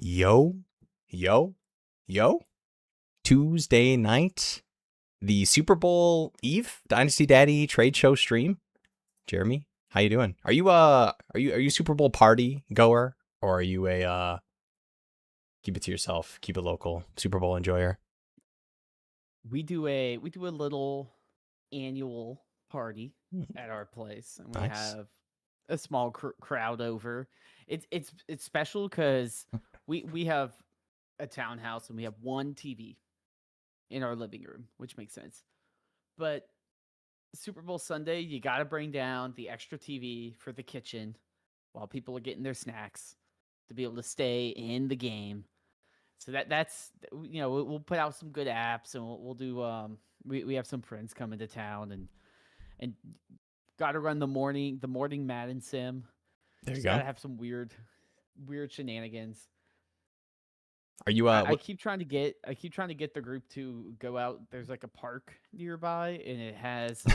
Yo, yo, yo. Tuesday night, the Super Bowl Eve Dynasty Daddy trade show stream. Jeremy, how you doing? Are you Super Bowl party goer, or are you a keep it to yourself, keep it local Super Bowl enjoyer? We do a little annual party at our place, and we Nice. have a small crowd over. It's special because we have a townhouse and we have one TV in our living room, which makes sense. But Super Bowl Sunday, you got to bring down the extra TV for the kitchen while people are getting their snacks to be able to stay in the game. So that's we'll put out some good apps, and we'll do we have some friends coming to town, and got to run the morning Madden sim. There you Just go. gotta have some weird shenanigans. Are you I keep trying to get the group to go out. There's like a park nearby, and it has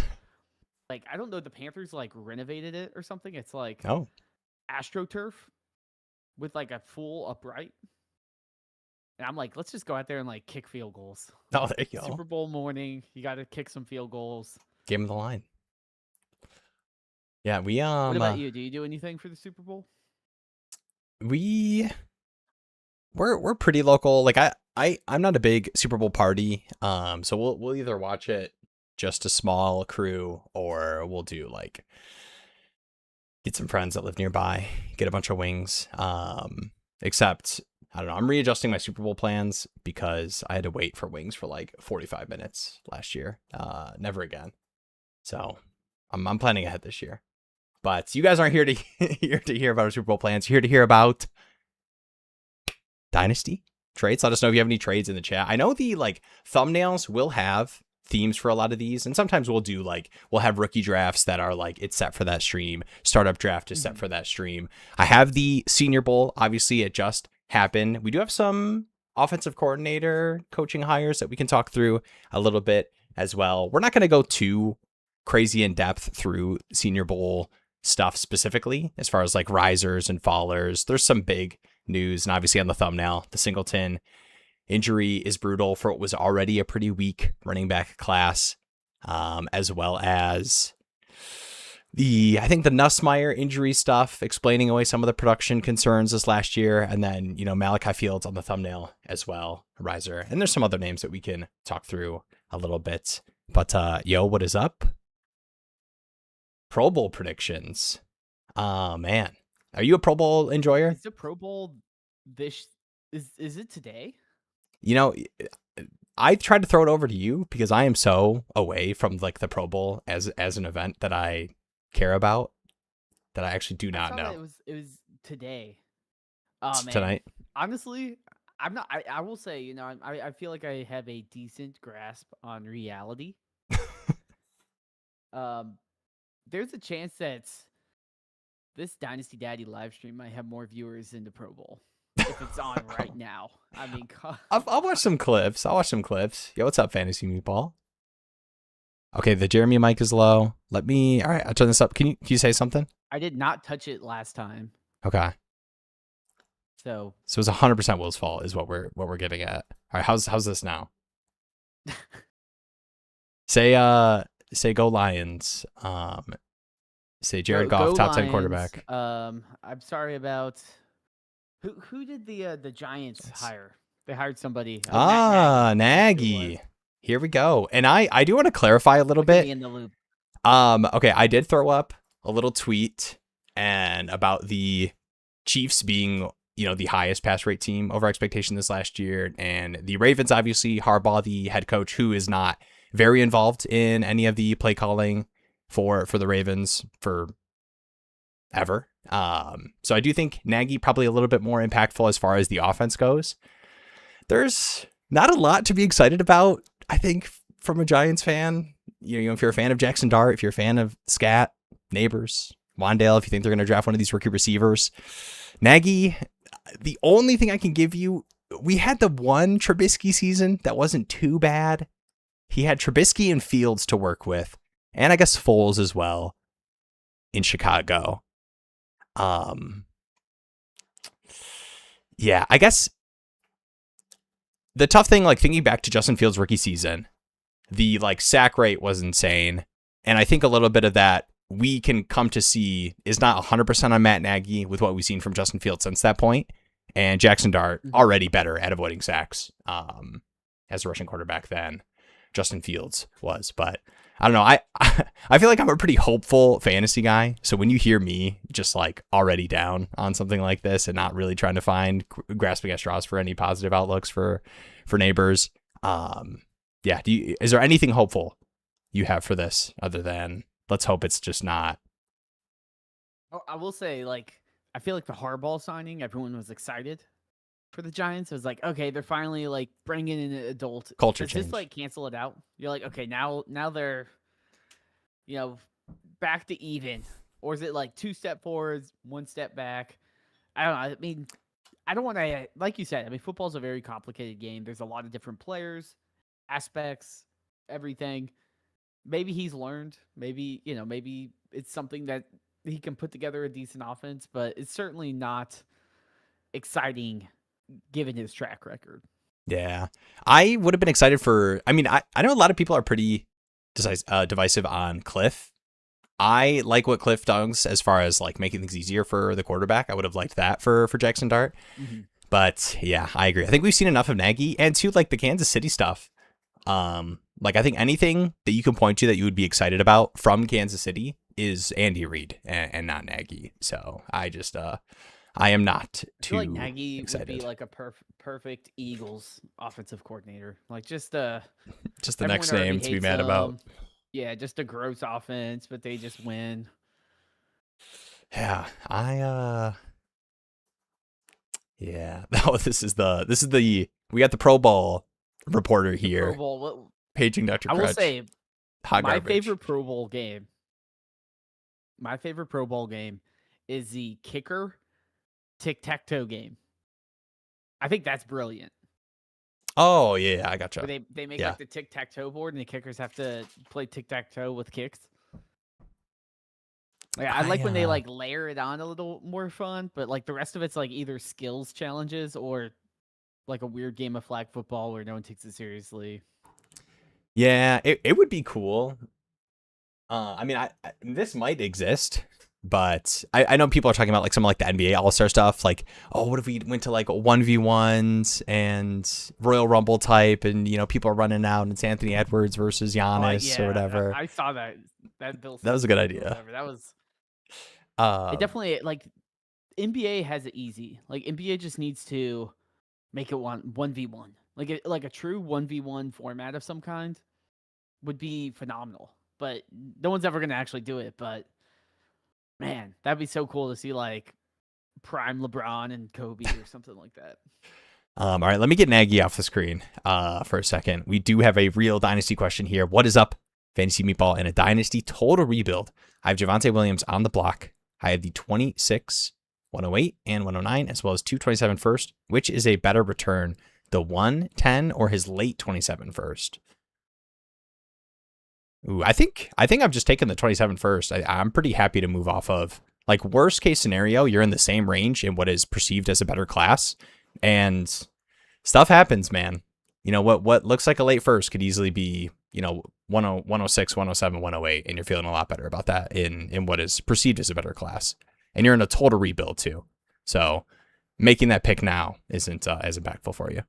like, I don't know, the Panthers like renovated it or something. It's like AstroTurf with like a full upright. And I'm like, let's just go out there and like kick field goals. Oh, there you go. Super Bowl morning, you got to kick some field goals. Game of the line. Yeah, What about you? Do you do anything for the Super Bowl? We're pretty local. Like I'm not a big Super Bowl party. So we'll either watch it just a small crew, or we'll do like get some friends that live nearby, get a bunch of wings. Except I don't know, I'm readjusting my Super Bowl plans because I had to wait for wings for like 45 minutes last year. Never again. So I'm planning ahead this year. But you guys aren't here to hear about our Super Bowl plans. You're here to hear about Dynasty Trades. Let us know if you have any trades in the chat. I know the like thumbnails will have themes for a lot of these, and sometimes we'll have rookie drafts that are like it's set for that stream. Startup draft is set for that stream. I have the Senior Bowl. Obviously, it just happened. We do have some offensive coordinator coaching hires that we can talk through a little bit as well. We're not going to go too crazy in depth through Senior Bowl stuff specifically as far as like risers and fallers. There's some big news, and obviously on the thumbnail, the Singleton injury is brutal for what was already a pretty weak running back class, as well as I think the Nussmeier injury stuff, explaining away some of the production concerns this last year, and then Malachi Fields on the thumbnail as well, riser, and there's some other names that we can talk through a little bit. But yo, what is up? Pro Bowl predictions. Man. Are you a Pro Bowl enjoyer? Is the Pro Bowl is it today? I tried to throw it over to you because I am so away from like the Pro Bowl as an event that I care about that I actually do not know. It was today. Oh man. Tonight. Honestly, I'm not. I will say, I feel like I have a decent grasp on reality. There's a chance that this Dynasty Daddy live stream might have more viewers than the Pro Bowl if it's on right now. I mean, I'll watch some clips. Yo, what's up, Fantasy Meatball? Okay, the Jeremy mic is low. All right, I'll turn this up. Can you say something? I did not touch it last time. Okay. So it's 100% Will's fault is what we're getting at. All right, how's this now? Say go Lions. Say Jared Goff, top 10 quarterback. I'm sorry about who did the Giants hire? They hired somebody. Nagy. Here we go. And I do want to clarify a little bit. In the loop. Okay, I did throw up a little tweet and about the Chiefs being, the highest pass rate team over expectation this last year, and the Ravens, obviously, Harbaugh, the head coach, who is not very involved in any of the play calling for the Ravens for ever. So I do think Nagy probably a little bit more impactful as far as the offense goes. There's not a lot to be excited about, I think, from a Giants fan. If you're a fan of Jackson Dart, if you're a fan of Scat, Neighbors, Wandale, if you think they're going to draft one of these rookie receivers. Nagy, the only thing I can give you, we had the one Trubisky season that wasn't too bad. He had Trubisky and Fields to work with, and I guess Foles as well in Chicago. Yeah, I guess the tough thing, like thinking back to Justin Fields' rookie season, the like sack rate was insane. And I think a little bit of that we can come to see is not 100% on Matt Nagy with what we've seen from Justin Fields since that point. And Jackson Dart already better at avoiding sacks as a rushing quarterback than Justin Fields was. But I don't know. I feel like I'm a pretty hopeful fantasy guy. So when you hear me just like already down on something like this and not really trying to find grasping at straws for any positive outlooks for neighbors, yeah. Is there anything hopeful you have for this other than let's hope it's just not? Oh, I will say, like, I feel like the Harbaugh signing, everyone was excited for the Giants. It was like, okay, they're finally like bringing in an adult. Culture Does change. this like cancel it out? You're like, okay, now they're, back to even, or is it like 2 step forwards, 1 step back? I don't know. I mean, I don't want to, like you said. I mean, football's a very complicated game. There's a lot of different players, aspects, everything. Maybe he's learned. Maybe it's something that he can put together a decent offense, but it's certainly not exciting given his track record. Yeah. I would have been excited for, I mean, I know a lot of people are pretty divisive on Cliff. I like what Cliff does as far as like making things easier for the quarterback. I would have liked that for Jackson Dart. Mm-hmm. But yeah, I agree. I think we've seen enough of Nagy and too, like the Kansas City stuff. Like I think anything that you can point to that you would be excited about from Kansas City is Andy Reid and not Nagy. So I just I am not too like Nagy excited. Would be like a perfect Eagles offensive coordinator. Like just the next name to be mad about. Yeah, just a gross offense, but they just win. Yeah, yeah. Oh, this is the we got the Pro Bowl reporter here. Pro Bowl. Paging Dr. Crutch. I will say my favorite Pro Bowl game. My favorite Pro Bowl game is the kicker tic-tac-toe game. I think that's brilliant. Oh yeah, I gotcha. Where they make like the tic-tac-toe board and the kickers have to play tic-tac-toe with kicks. Like, I like when they like layer it on a little more fun, but like the rest of it's like either skills challenges or like a weird game of flag football where no one takes it seriously. Yeah, it would be cool. I mean, this might exist, but I know people are talking about like some like the NBA All-Star stuff. Like, oh, what if we went to like 1v1s and Royal Rumble type, and people are running out and it's Anthony Edwards versus Giannis or whatever. I saw that. That was a good idea. That was. It definitely like NBA has it easy. Like NBA just needs to make it 1v1. Like a true 1v1 format of some kind would be phenomenal. But no one's ever going to actually do it. But man, that'd be so cool to see like prime LeBron and Kobe or something like that. All right, let me get Nagy off the screen for a second. We do have a real Dynasty question here. What is up, Fantasy Meatball, in a Dynasty total rebuild? I have Javonte Williams on the block. I have the 26, 108, and 109, as well as 227 first. Which is a better return, the 110 or his late 27 first? Ooh, I think I've just taken the 27 first. I'm pretty happy to move off of. Like, worst case scenario, you're in the same range in what is perceived as a better class, and stuff happens, man. What looks like a late first could easily be 106, 107, 108, and you're feeling a lot better about that in what is perceived as a better class, and you're in a total rebuild too. So making that pick now isn't as impactful for you.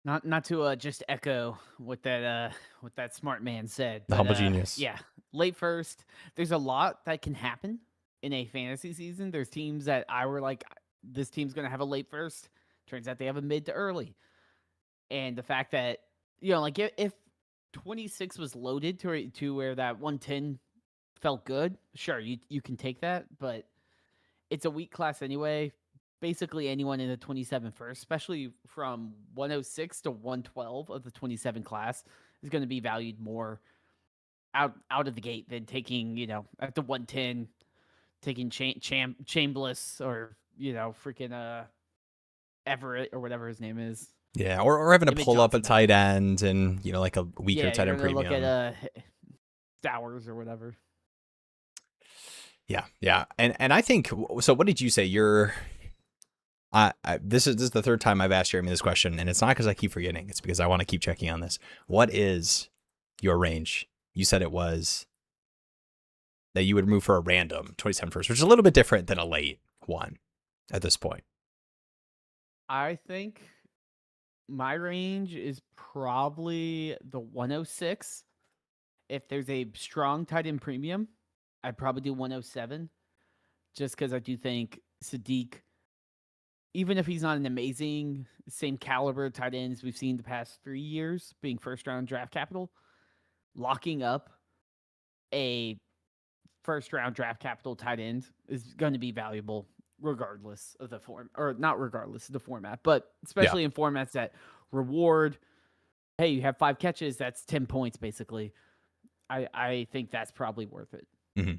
Not to just echo what that smart man said. The humble genius. Yeah, late first. There's a lot that can happen in a fantasy season. There's teams that I were like, this team's gonna have a late first. Turns out they have a mid to early. And the fact that like if 26 was loaded to where that 110 felt good, sure you can take that, but it's a weak class anyway. Basically, anyone in the 27 first, especially from 106 to 112 of the 27 class, is going to be valued more out of the gate than taking, at the 110, taking Chambliss or, freaking Everett or whatever his name is. Yeah, or having to pull up a tight end and, like a weaker tight end premium. Look at Stowers or whatever. Yeah. And I think so. What did you say? This is the third time I've asked Jeremy this question, and it's not because I keep forgetting. It's because I want to keep checking on this. What is your range? You said it was that you would move for a random 27 first, which is a little bit different than a late one at this point. I think my range is probably the 106. If there's a strong tight end premium, I'd probably do 107, just because I do think Sadiq, even if he's not an amazing same caliber tight end as we've seen the past 3 years, being first round draft capital, locking up a first round draft capital tight end is going to be valuable regardless of the form, or not regardless of the format, but especially in formats that reward, hey, you have 5 catches, that's 10 points basically. I think that's probably worth it. Mm-hmm.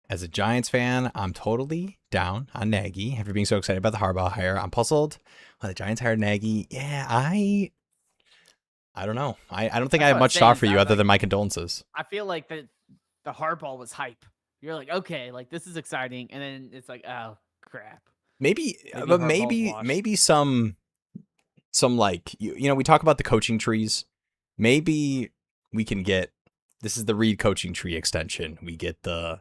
As a Giants fan, I'm totally down on Nagy. After being so excited about the Harbaugh hire, I'm puzzled why the Giants hired Nagy. Yeah, I don't know. I don't think I have much stock for you other than my condolences. I feel like the Harbaugh was hype. You're like, okay, like this is exciting, and then it's like, oh crap. Maybe some like you know, we talk about the coaching trees. Maybe we can get, this is the Reed coaching tree extension. We get the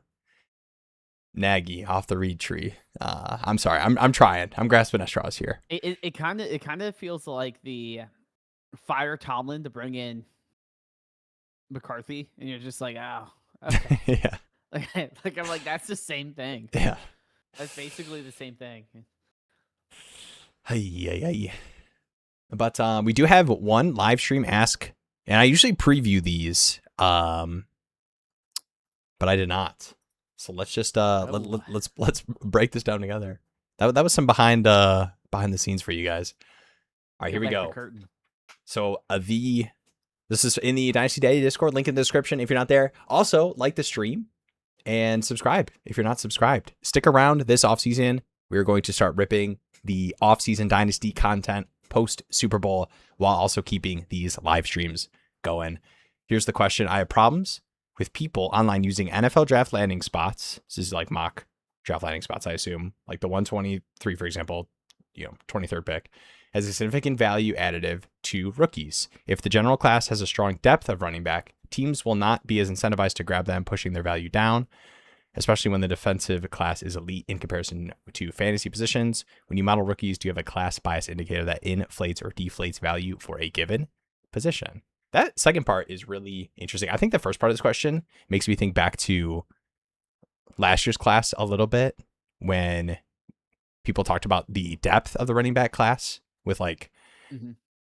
Nagy off the Reed tree. I'm sorry. I'm trying. I'm grasping at straws here. It kind of feels like the fire Tomlin to bring in McCarthy, and you're just like, oh, okay. Yeah. Like I'm like, that's the same thing. Yeah. That's basically the same thing. But we do have one live stream ask, and I usually preview these, but I did not. So let's just let's break this down together. That was some behind the scenes for you guys. All right, here we go. So this is in the Dynasty Daddy Discord, link in the description if you're not there. Also, like the stream and subscribe if you're not subscribed. Stick around this offseason. We're going to start ripping the offseason Dynasty content post Super Bowl while also keeping these live streams going. Here's the question. I have problems with people online using NFL draft landing spots. This is like mock draft landing spots, I assume. Like the 123, for example, 23rd pick, has a significant value additive to rookies. If the general class has a strong depth of running back, teams will not be as incentivized to grab them, pushing their value down, especially when the defensive class is elite in comparison to fantasy positions. When you model rookies, do you have a class bias indicator that inflates or deflates value for a given position? That second part is really interesting. I think the first part of this question makes me think back to last year's class a little bit, when people talked about the depth of the running back class with like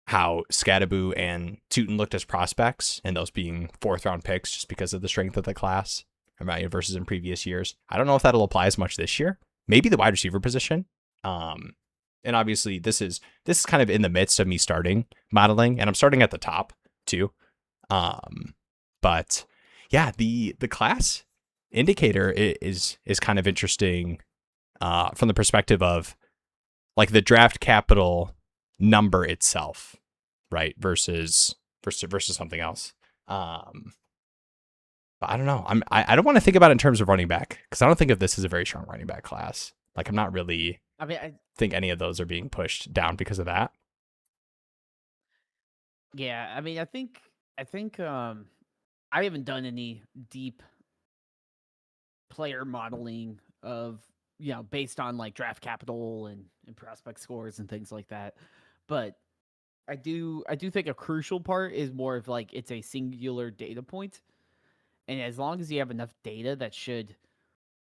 how Scadaboo and Tootin looked as prospects, and those being 4th round picks just because of the strength of the class versus in previous years. I don't know if that'll apply as much this year. Maybe the wide receiver position. And obviously this is kind of in the midst of me starting modeling, and I'm starting at the top too. But yeah, the class indicator is kind of interesting from the perspective of like the draft capital number itself, right? Versus something else. But I don't know. I don't want to think about it in terms of running back, because I don't think of this as a very strong running back class. Like I'm not really. I think any of those are being pushed down because of that. Yeah, I mean, I think I haven't done any deep player modeling of, based on like draft capital and prospect scores and things like that. But I do think a crucial part is more of like it's a singular data point. And as long as you have enough data, that should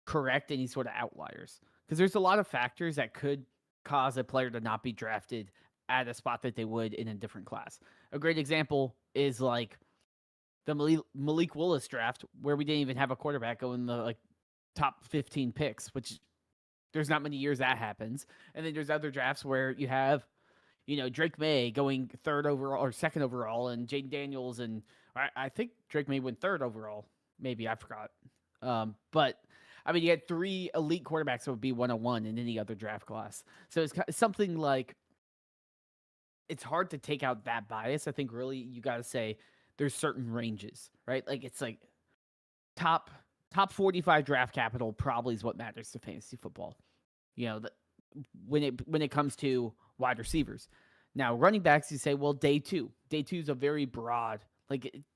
correct any sort of outliers. Because there's a lot of factors that could cause a player to not be drafted at a spot that they would in a different class. A great example is like the Malik Willis draft, where we didn't even have a quarterback go in the like top 15 picks, which there's not many years that happens. And then there's other drafts where you have, Drake May going 3rd overall or 2nd overall, and Jaden Daniels, and I think Drake May went 3rd overall. Maybe, I forgot. But I mean, you had 3 elite quarterbacks that would be 101 in any other draft class. So it's something like, it's hard to take out that bias. I think really you got to say there's certain ranges, right? Like it's like top top 45 draft capital probably is what matters to fantasy football. When it comes to wide receivers. Now, running backs, you say, well, day two. Day two is a very broad.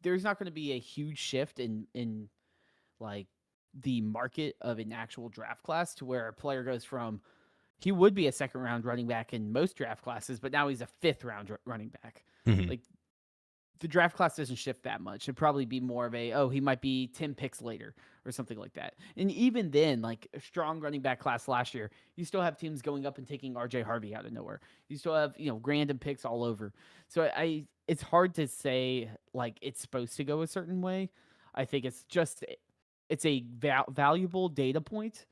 There's not going to be a huge shift in like the market of an actual draft class to where a player goes from he would be a second round running back in most draft classes, but now he's a fifth round running back. Mm-hmm. Like the draft class doesn't shift that much. It'd probably be more of he might be 10 picks later or something like that. And even then, like a strong running back class last year, you still have teams going up and taking RJ Harvey out of nowhere. You still have, random picks all over. So it's hard to say like it's supposed to go a certain way. I think it's a valuable data point,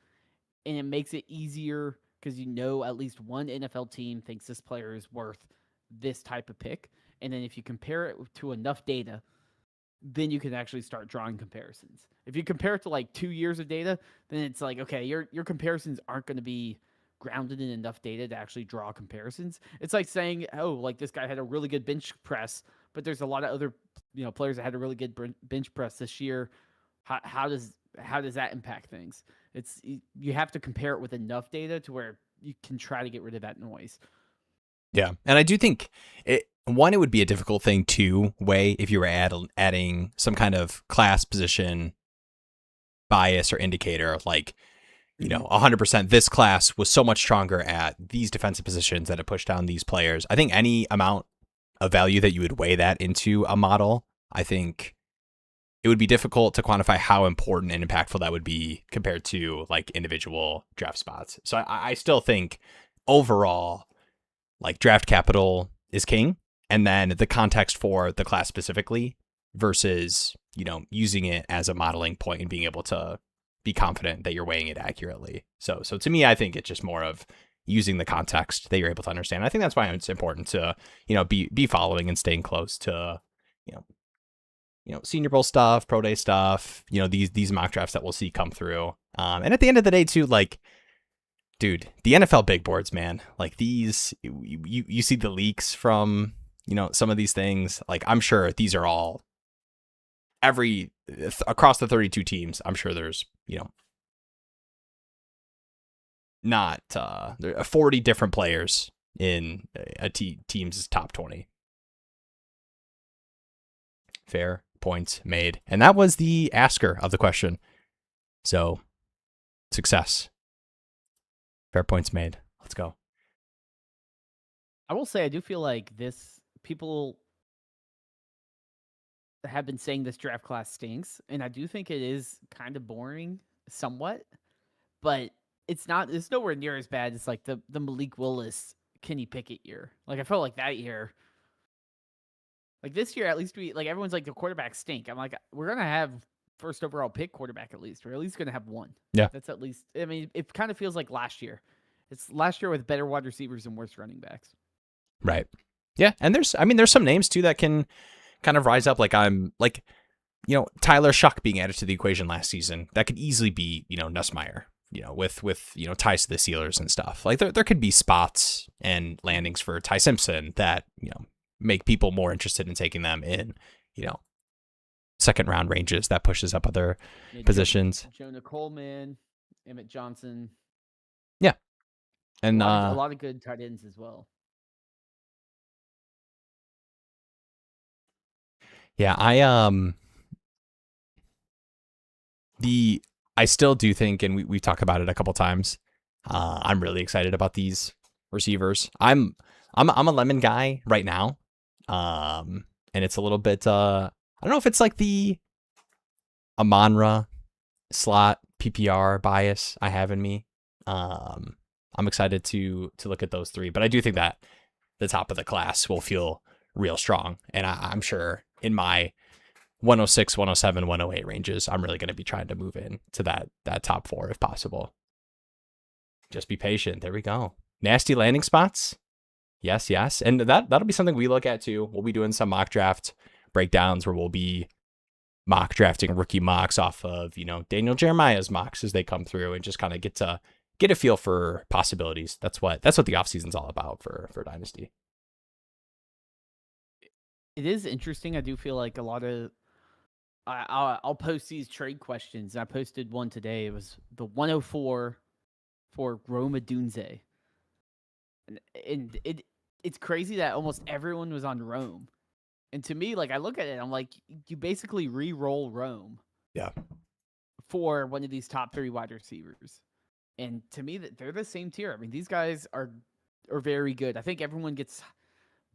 and it makes it easier because at least one NFL team thinks this player is worth this type of pick. And then if you compare it to enough data, then you can actually start drawing comparisons. If you compare it to like 2 years of data, then it's like, okay, your comparisons aren't going to be grounded in enough data to actually draw comparisons. It's like saying, oh, like this guy had a really good bench press, but there's a lot of other players that had a really good bench press this year. How does that impact things? You have to compare it with enough data to where you can try to get rid of that noise. Yeah, and I do think it would be a difficult thing to weigh if you were adding some kind of class position bias or indicator, like 100% this class was so much stronger at these defensive positions that it pushed down these players. I think any amount of value that you would weigh that into a model, I think it would be difficult to quantify how important and impactful that would be compared to like individual draft spots. So I still think overall, like draft capital is king, and then the context for the class specifically versus, using it as a modeling point and being able to be confident that you're weighing it accurately. So to me, I think it's just more of using the context that you're able to understand. I think that's why it's important to, be following and staying close to, Senior Bowl stuff, Pro Day stuff, these mock drafts that we'll see come through. And at the end of the day too, like, dude, the NFL big boards, man, like these, you see the leaks from, some of these things. Like, I'm sure these are all across the 32 teams. I'm sure there's, not 40 different players in a team's top 20. Fair points made. And that was the asker of the question. So, success. Fair points made. Let's go. I will say I do feel like people have been saying this draft class stinks, and I do think it is kind of boring somewhat, but it's nowhere near as bad as like the Malik Willis, Kenny Pickett year. Like I felt like that year. Like this year, at least everyone's like the quarterbacks stink. I'm like, we're gonna have first overall pick quarterback at least. We're at least gonna have one. Yeah, that's at least. I mean, it kind of feels like last year. It's last year with better wide receivers and worse running backs. Right. Yeah, and there's some names too that can kind of rise up. Like Tyler Shuck being added to the equation last season. That could easily be Nussmeier. With ties to the Steelers and stuff. Like there could be spots and landings for Ty Simpson that make people more interested in taking them in second round ranges. That pushes up other positions. Jonah Coleman, Emmett Johnson. Yeah, and a lot of good tight ends as well. Yeah, I still do think, and we've talked about it a couple times. I'm really excited about these receivers. I'm a Lemon guy right now, and it's a little bit. I don't know if it's like the Amon-Ra slot PPR bias I have in me. I'm excited to look at those three, but I do think that the top of the class will feel real strong, and I'm sure in my 106, 107, 108 ranges, I'm really going to be trying to move in to that top four if possible. Just be patient. There we go. Nasty landing spots. Yes. And that'll be something we look at too. We'll be doing some mock draft breakdowns where we'll be mock drafting rookie mocks off of, Daniel Jeremiah's mocks as they come through and just kind of get a feel for possibilities. That's what the offseason's all about for Dynasty. It is interesting. I do feel like a lot of I'll post these trade questions. I posted one today. It was the 104 for Rome Odunze. And it's crazy that almost everyone was on Rome. And to me, like I look at it, I'm like, you basically re-roll Rome. Yeah. For one of these top 3 wide receivers. And to me, that they're the same tier. I mean, these guys are very good. I think everyone gets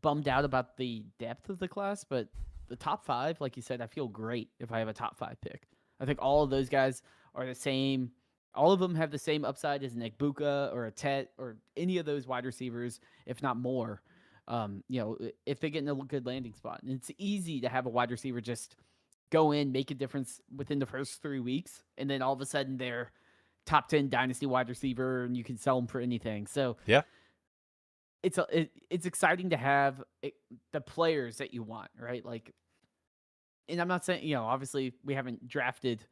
bummed out about the depth of the class, but the top 5, like you said, I feel great if I have a top 5 pick. I think all of those guys are the same. All of them have the same upside as Nick Buka or a Tet or any of those wide receivers, if not more. If they get in a good landing spot. And it's easy to have a wide receiver just go in, make a difference within the first 3 weeks, and then all of a sudden they're top 10 dynasty wide receiver, and you can sell them for anything. So yeah, it's exciting to have the players that you want, right? Like, and I'm not saying obviously we haven't drafted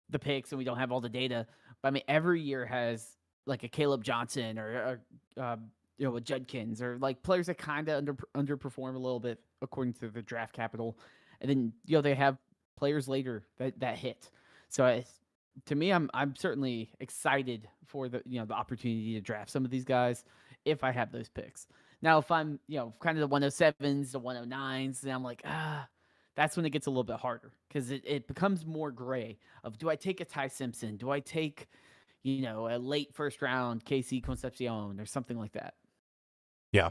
the picks and we don't have all the data, but I mean every year has like a Caleb Johnson or a Judkins or like players that kind of underperform a little bit according to the draft capital. And then they have players later that hit. So to me, I'm certainly excited for the the opportunity to draft some of these guys if I have those picks. Now, if I'm kind of the 107s, the 109s, then I'm like that's when it gets a little bit harder because it becomes more gray. Of do I take a Ty Simpson? Do I take a late first round KC Concepcion or something like that? Yeah.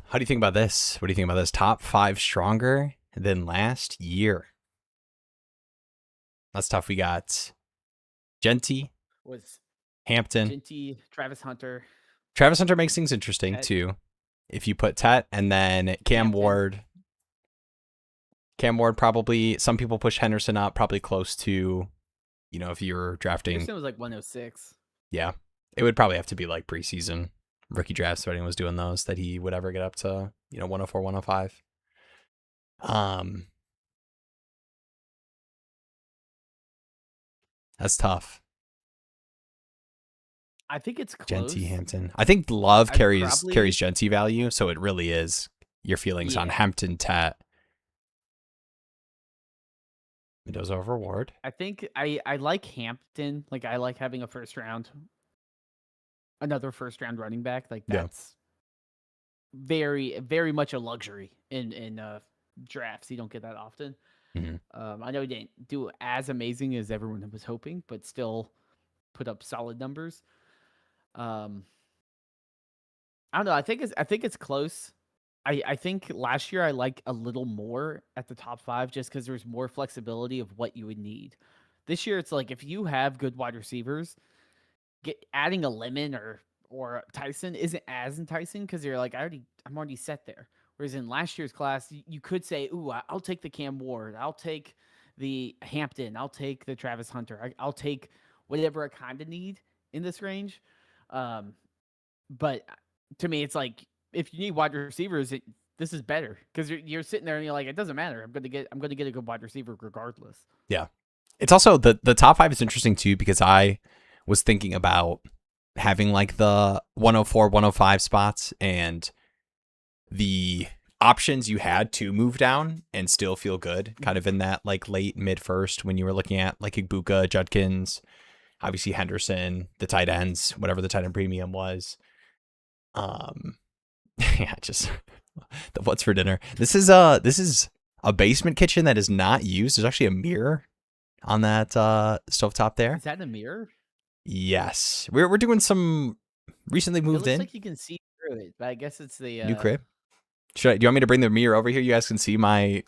How do you think about this? What do you think about this? Top 5 stronger than last year. That's tough. We got Genty, Hampton, Genty, Travis Hunter. Travis Hunter makes things interesting too. If you put Tet and then Cam Hampton. Ward. Cam Ward probably, some people push Henderson up, probably close to, if you're drafting. Henderson was like 106. Yeah. It would probably have to be like preseason rookie drafts if anyone was doing those that he would ever get up to, 104, 105. That's tough. I think it's close. Genty, Hampton. I think Love carries Genty value, so it really is your feelings on Hampton, Tet. Mendoza over Ward. I think I like Hampton. Like I like having another first round running back. Like that's very, very much a luxury in drafts. You don't get that often. Mm-hmm. I know he didn't do as amazing as everyone was hoping, but still put up solid numbers. I don't know. I think it's close. I think last year I like a little more at the top 5 just because there's more flexibility of what you would need. This year it's like if you have good wide receivers, adding a Lemon or Tyson isn't as enticing because you're like I'm already set there. Whereas in last year's class, you could say, "Ooh, I'll take the Cam Ward, I'll take the Hampton, I'll take the Travis Hunter, I'll take whatever I kind of need in this range." But to me, it's like if you need wide receivers, this is better because you're sitting there and you're like, it doesn't matter. I'm gonna get a good wide receiver regardless. Yeah, it's also the top 5 is interesting too because I was thinking about having like the 104, 105 spots and the options you had to move down and still feel good, kind of in that like late mid first when you were looking at like Igbuka, Judkins, obviously Henderson, the tight ends, whatever the tight end premium was. Yeah, just the what's for dinner. This is a basement kitchen that is not used. There's actually a mirror on that stovetop there. Is that a mirror? Yes, we're doing some recently moved in. It looks like you can see through it, but I guess it's the new crib. Do you want me to bring the mirror over here? You guys can see my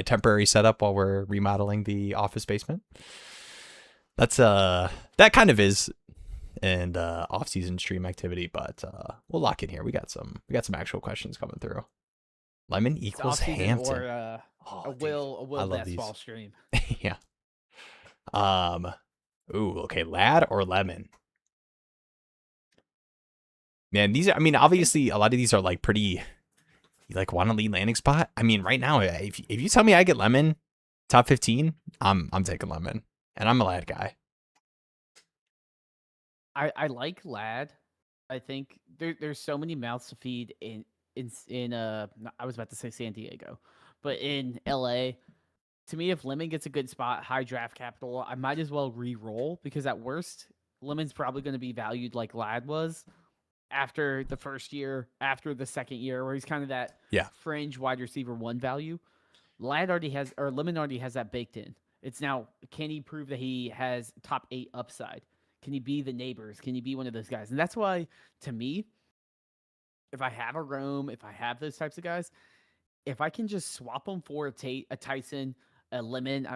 temporary setup while we're remodeling the office basement. That's that kind of is an off-season stream activity, but we'll lock in here. We got some actual questions coming through. Lemon equals Hampton. Or a Will basketball stream. Yeah. Ooh, okay, Lad or Lemon? Man, these are, I mean, obviously a lot of these are like pretty, you like want to lead landing spot. I mean, right now, if you tell me I get Lemon top 15, I'm taking Lemon, and I'm a Lad guy. I like Lad. I think there's so many mouths to feed I was about to say San Diego, but in LA, to me, if Lemon gets a good spot, high draft capital, I might as well re-roll because at worst, Lemon's probably going to be valued like Lad was after the first year, after the second year, where he's kind of that fringe wide receiver 1 value. Lemon already has that baked in. It's now, can he prove that he has top 8 upside? Can he be the neighbors? Can he be one of those guys? And that's why, to me, if I have a Rome, if I have those types of guys, if I can just swap them for a Tyson, a Lemon,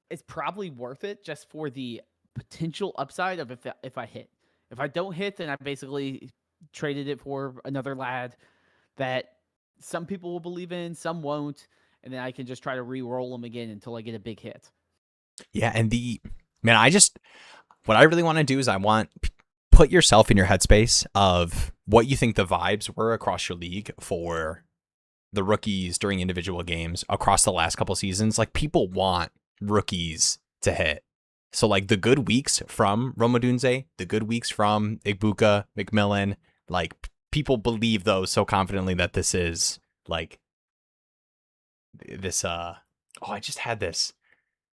it's probably worth it just for the potential upside of if I hit. If I don't hit, then I basically traded it for another lad that some people will believe in, some won't, and then I can just try to re-roll them again until I get a big hit. Yeah, and what I really want to do is put yourself in your headspace of what you think the vibes were across your league for the rookies during individual games across the last couple seasons. Like, people want rookies to hit. So like the good weeks from Romadunze, the good weeks from Igbuka, McMillan, like people believe those so confidently that this is like this. I just had this.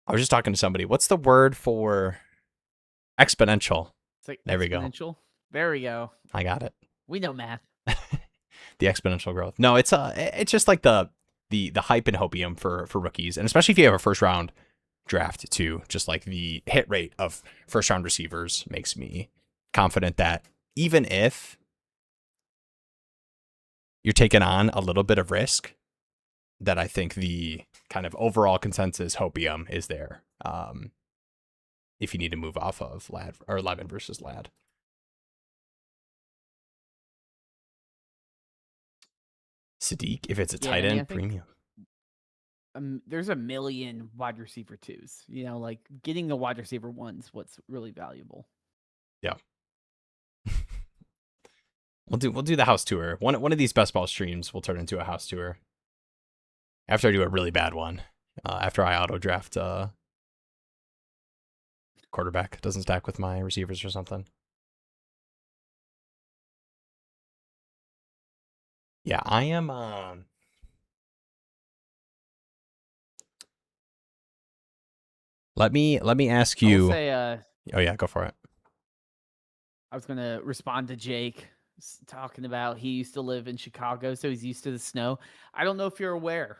I was just talking to somebody. What's the word for exponential? It's like there exponential. We go. There we go. I got it. We know math. The exponential growth. No, it's just like the hype and hopium for rookies, and especially if you have a first round draft too. Just like the hit rate of first round receivers makes me confident that even if you're taking on a little bit of risk, that I think the kind of overall consensus hopium is there. If you need to move off of Lad or Levin versus Lad. Sadiq, if it's a tight end premium. There's a million wide receiver 2s. You know, like getting the wide receiver 1's what's really valuable. Yeah. We'll do the house tour. One of these best ball streams will turn into a house tour. After I do a really bad one. After I auto draft quarterback doesn't stack with my receivers or something. Yeah, I am Let me ask you. Oh yeah, go for it. I was gonna respond to Jake talking about he used to live in Chicago, so he's used to the snow. I don't know if you're aware,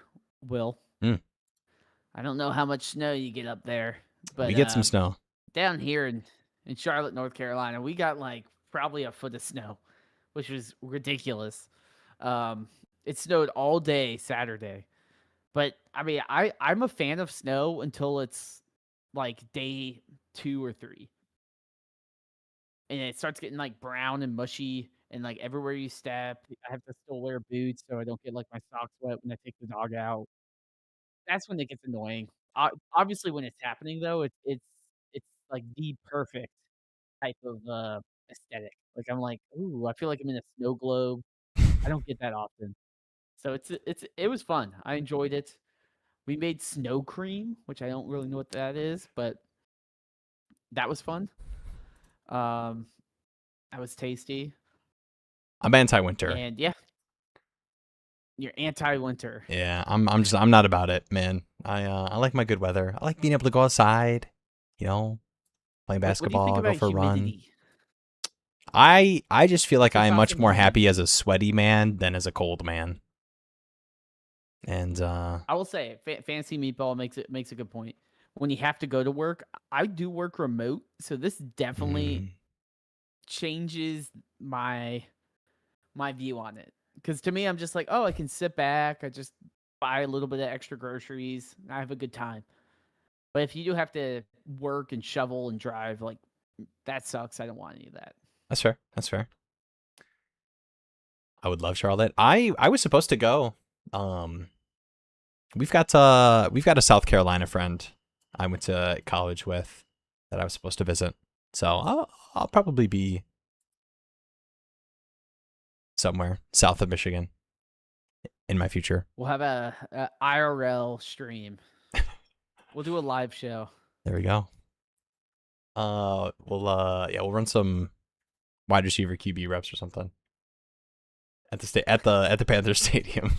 Will. I don't know how much snow you get up there, but we get some snow down here in Charlotte, North Carolina. We got like probably a foot of snow, which was ridiculous. It snowed all day Saturday, but I mean, I'm a fan of snow until it's like day 2 or 3. And it starts getting like brown and mushy, and like everywhere you step, I have to still wear boots so I don't get like my socks wet when I take the dog out. That's when it gets annoying. Obviously, when it's happening though, it's like the perfect type of aesthetic. Like I'm like, ooh, I feel like I'm in a snow globe. I don't get that often, so it was fun. I enjoyed it. We made snow cream, which I don't really know what that is, but that was fun. That was tasty. I'm anti-winter. And yeah, you're anti-winter. Yeah, I'm not about it, man. I like my good weather. I like being able to go outside, you know, play basketball, go for a run. I just feel like I'm much more happy as a sweaty man than as a cold man. And I will say, Fantasy Meatball makes a good point. When you have to go to work, I do work remote, so this definitely changes my view on it. Because to me, I'm just like, oh, I can sit back. I just buy a little bit of extra groceries. And I have a good time. But if you do have to work and shovel and drive, like that sucks. I don't want any of that. That's fair. That's fair. I would love Charlotte. I was supposed to go. We've got a South Carolina friend I went to college with that I was supposed to visit. So I'll probably be somewhere south of Michigan in my future. We'll have a IRL stream. We'll do a live show. There we go. We'll run some wide receiver QB reps or something. at the Panthers Stadium.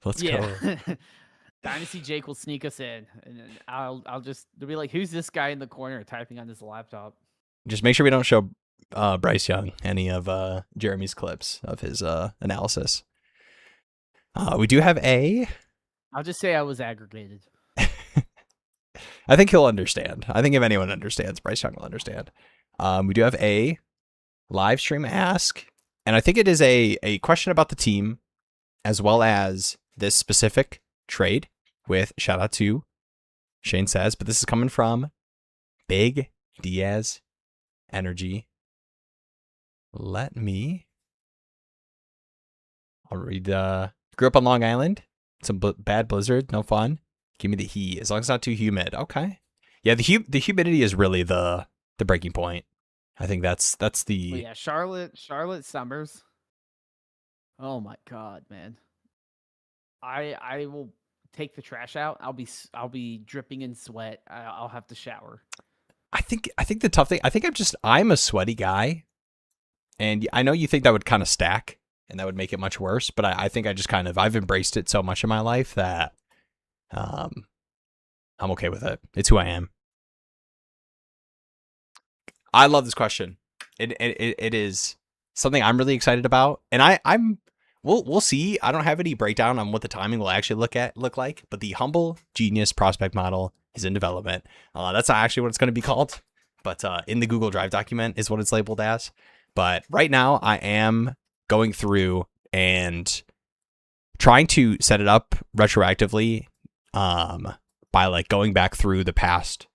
Let's go. Dynasty Jake will sneak us in, and then they'll be like, "Who's this guy in the corner typing on his laptop?" Just make sure we don't show Bryce Young any of Jeremy's clips of his analysis. We do have A. I'll just say I was aggregated. I think he'll understand. I think if anyone understands, Bryce Young will understand. We do have a live stream ask, and I think it is a question about the team, as well as this specific trade with shout out to Shane Says, but this is coming from Big Diaz Energy. I'll read grew up on Long Island. Some bad blizzard, no fun. Give me the heat, as long as it's not too humid. Okay. Yeah, the humidity is really the breaking point. I think that's the... Well, yeah, Charlotte summers. Oh my God, man. I will take the trash out. I'll be dripping in sweat. I'll have to shower. I think the tough thing, I'm a sweaty guy, and I know you think that would kind of stack and that would make it much worse, but I think I've embraced it so much in my life that I'm okay with it. It's who I am. I love this question. It is something I'm really excited about, and we'll see. I don't have any breakdown on what the timing will actually look like, but the Humble Genius prospect model is in development. That's not actually what it's going to be called, but in the Google Drive document is what it's labeled as. But right now, I am going through and trying to set it up retroactively by like going back through the past.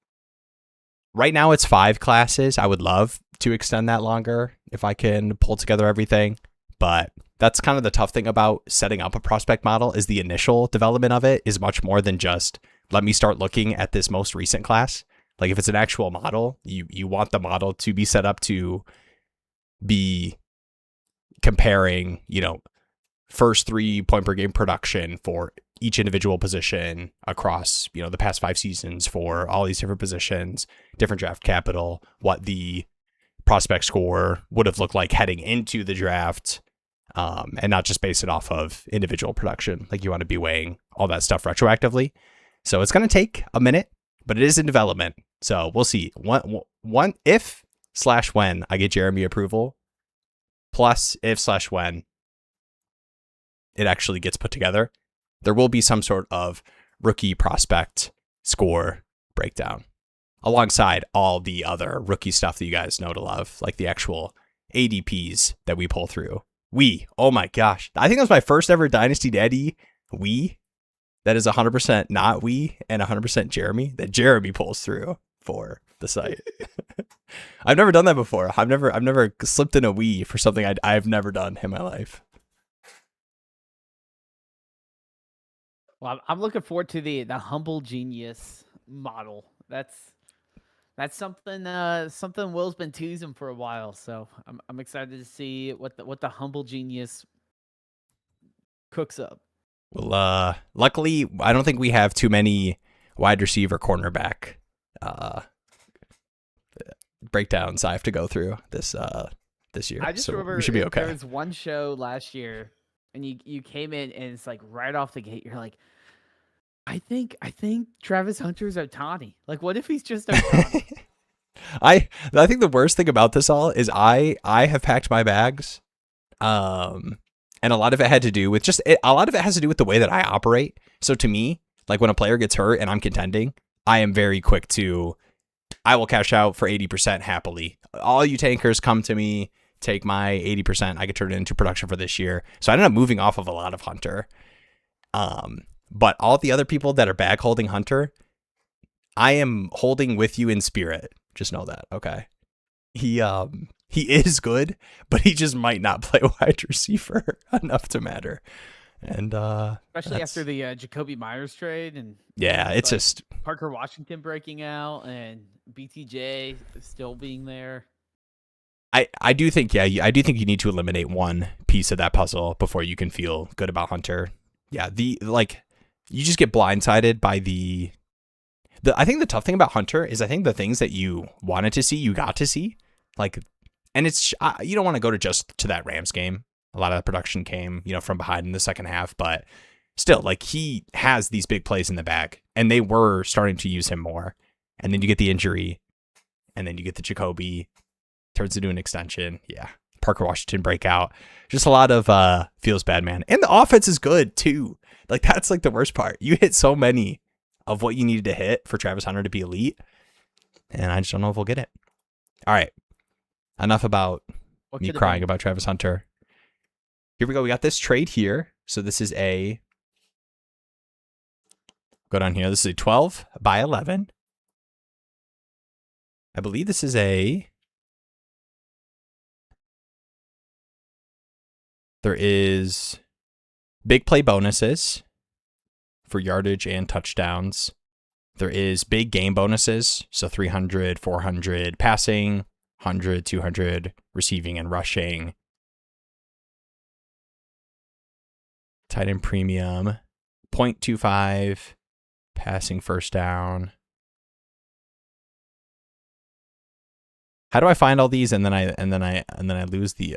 Right now, it's 5 classes. I would love to extend that longer if I can pull together everything, but that's kind of the tough thing about setting up a prospect model is the initial development of it is much more than just let me start looking at this most recent class. Like if it's an actual model, you want the model to be set up to be comparing, first 3 point per game production for each individual position across, the past 5 seasons for all these different positions, different draft capital, what the prospect score would have looked like heading into the draft. And not just base it off of individual production. Like you want to be weighing all that stuff retroactively. So it's going to take a minute, but it is in development. So we'll see. One if/when I get Jeremy approval, plus if/when it actually gets put together, there will be some sort of rookie prospect score breakdown alongside all the other rookie stuff that you guys know to love, like the actual ADPs that we pull through. Oh my gosh. I think that was my first ever Dynasty Daddy that is 100% not and 100% Jeremy, that Jeremy pulls through for the site. I've never done that before. I've never slipped in a for something I've never done in my life. Well, I'm looking forward to the Humble Genius model. That's something Will's been teasing for a while, so I'm excited to see what the Humble Genius cooks up. Well, luckily I don't think we have too many wide receiver cornerback breakdowns I have to go through this year. I just remember we should be okay. There was one show last year, and you came in and it's like right off the gate, you're like, I think Travis Hunter's Ohtani. Like, what if he's just Ohtani? I think the worst thing about this all is I have packed my bags, and a lot of it had to do with a lot of it has to do with the way that I operate. So to me, like when a player gets hurt and I'm contending, I am very quick I will cash out for 80% happily. All you tankers come to me, take my 80%. I could turn it into production for this year. So I ended up moving off of a lot of Hunter. But all the other people that are bag holding Hunter, I am holding with you in spirit. Just know that, okay? He is good, but he just might not play wide receiver enough to matter. And especially after the Jacoby Myers trade, and yeah, it's like just Parker Washington breaking out and BTJ still being there. I do think you need to eliminate one piece of that puzzle before you can feel good about Hunter. Yeah, you just get blindsided by I think the tough thing about Hunter is I think the things that you wanted to see, you got to see. Like, and it's you don't want to go to that Rams game A lot of the production came, from behind in the second half, but still, like, he has these big plays in the bag, and they were starting to use him more. And then you get the injury, and then you get the Jacoby, turns into an extension. Yeah. Parker Washington breakout. Just a lot of feels bad, man. And the offense is good, too. Like, that's, like, the worst part. You hit so many of what you needed to hit for Travis Hunter to be elite, and I just don't know if we'll get it. All right. Enough about me crying about Travis Hunter. Here we go. We got this trade here. So this is go down here. This is a 12 by 11. I believe this is there is big play bonuses for yardage and touchdowns. There is big game bonuses. So 300, 400 passing, 100, 200 receiving and rushing. Tight end premium, 0.25 passing first down. How do I find all these and then I lose the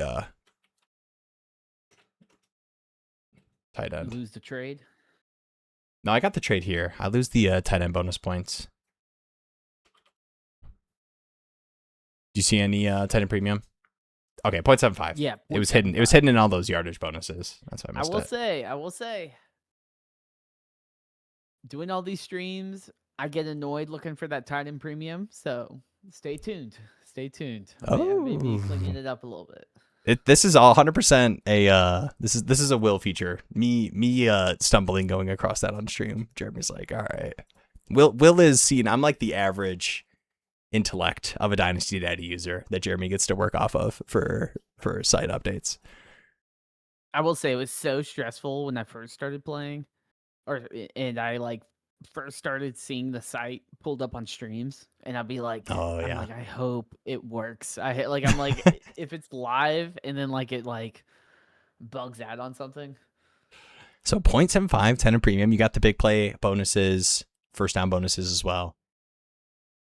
tight end? You lose the trade? No, I got the trade here. I lose the tight end bonus points. Do you see any tight end premium? Okay, 0.75. Yeah, it was hidden. It was hidden in all those yardage bonuses. That's why I missed it. I will say, doing all these streams, I get annoyed looking for that tight end premium. So stay tuned. Stay tuned. Maybe cleaning it up a little bit. This is all 100% this is a Will feature. Me stumbling going across that on stream. Jeremy's like, all right. Will is seen. I'm like the average intellect of a Dynasty Daddy user that Jeremy gets to work off of for site updates. I will say it was so stressful when I first started playing, and I like first started seeing the site pulled up on streams, and I'd be like, I'm like, I hope it works. I'm like, if it's live and then like it like bugs out on something. So 0.75 10 in premium. You got the big play bonuses, first down bonuses as well.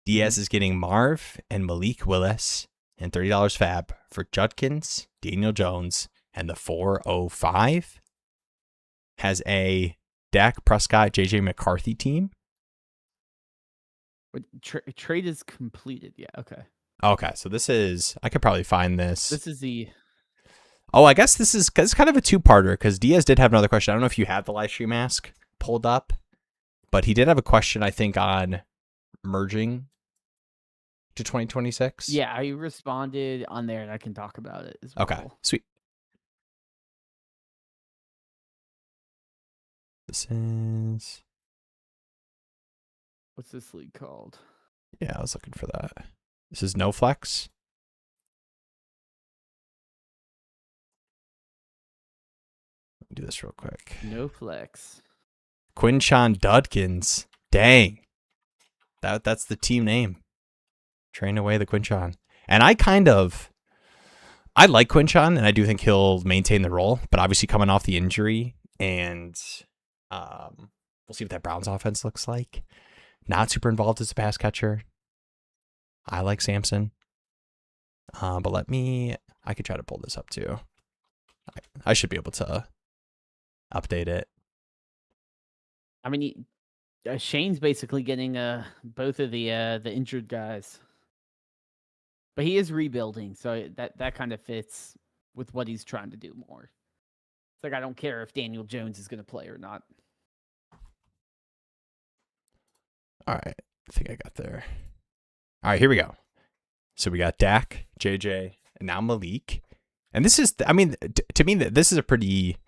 Diaz is getting Marv and Malik Willis and $30 fab for Judkins, Daniel Jones, and the 405 has a Dak Prescott, JJ McCarthy team. Trade is completed. Yeah. Okay. Okay. So this is, I could probably find this. This is the. Oh, I guess this is kind of a two-parter because Diaz did have another question. I don't know if you have the live stream ask pulled up, but he did have a question, I think, on merging to 2026. Yeah, I responded on there and I can talk about it as well. Okay, sweet. This is... What's this league called? Yeah, I was looking for that. This is No Flex. Let me do this real quick. No Flex. Quinshon Judkins. Dang. That's the team name. Train away the Quinshon. And I like Quinshon, and I do think he'll maintain the role, but obviously coming off the injury, and we'll see what that Browns offense looks like. Not super involved as a pass catcher. I like Samson. But I could try to pull this up too. I should be able to update it. I mean, Shane's basically getting both of the injured guys. But he is rebuilding, so that kind of fits with what he's trying to do more. It's like, I don't care if Daniel Jones is going to play or not. All right. I think I got there. All right, here we go. So we got Dak, JJ, and now Malik. And this is, to me, this is a pretty,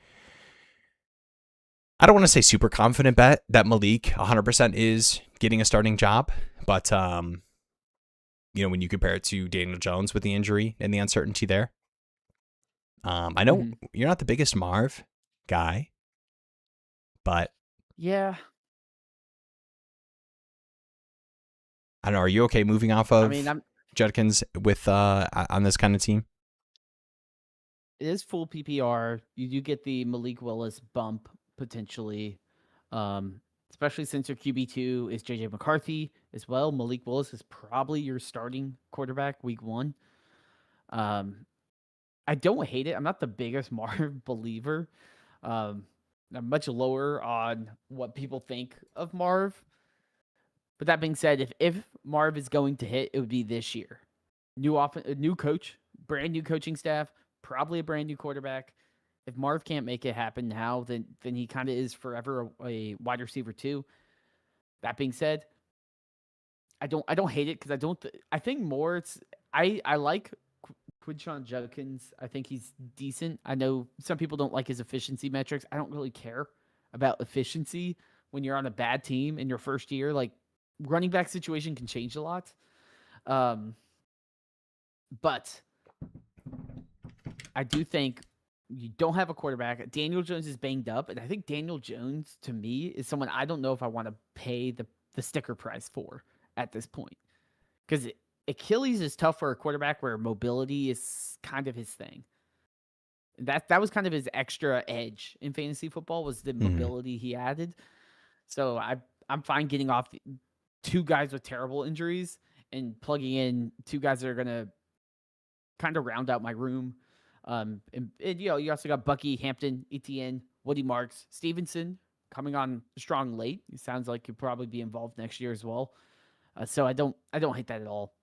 I don't want to say super confident bet that Malik 100% is getting a starting job. But, when you compare it to Daniel Jones with the injury and the uncertainty there. I know you're not the biggest Marv guy, but. Yeah. I don't know. Are you okay moving off of Judkins with on this kind of team? It is full PPR. You do get the Malik Willis bump potentially, especially since your QB2 is JJ McCarthy as well. Malik Willis is probably your starting quarterback week 1. I don't hate it. I'm not the biggest Marv believer. I'm much lower on what people think of Marv. But that being said, if Marv is going to hit, it would be this year. New coach, brand new coaching staff, probably a brand new quarterback. If Marv can't make it happen now, then he kind of is forever a wide receiver too. That being said, I don't hate it because I think more it's I like Quinshon Judkins. I think he's decent. I know some people don't like his efficiency metrics. I don't really care about efficiency when you're on a bad team in your first year. Like, running back situation can change a lot. But I do think you don't have a quarterback. Daniel Jones is banged up, and I think Daniel Jones, to me, is someone I don't know if I want to pay the sticker price for at this point. Because Achilles is tough for a quarterback where mobility is kind of his thing. That was kind of his extra edge in fantasy football, was the mobility he added. So I'm fine getting off two guys with terrible injuries and plugging in two guys that are going to kind of round out my room. And you also got Bucky, Hampton, Etienne, Woody Marks, Stevenson coming on strong late. He sounds like he'll probably be involved next year as well. So I don't hate that at all.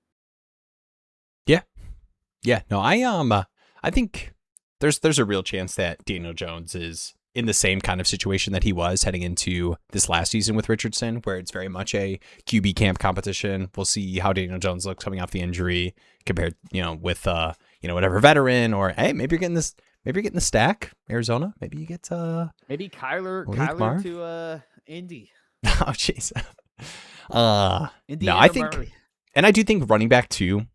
Yeah. No, I think there's a real chance that Daniel Jones is in the same kind of situation that he was heading into this last season with Richardson, where it's very much a QB camp competition. We'll see how Daniel Jones looks coming off the injury compared, with whatever veteran, or hey, maybe you're getting the stack, Arizona. Maybe you get maybe Kyler to Indy. Oh jeez. No, I think, and I do think running back too.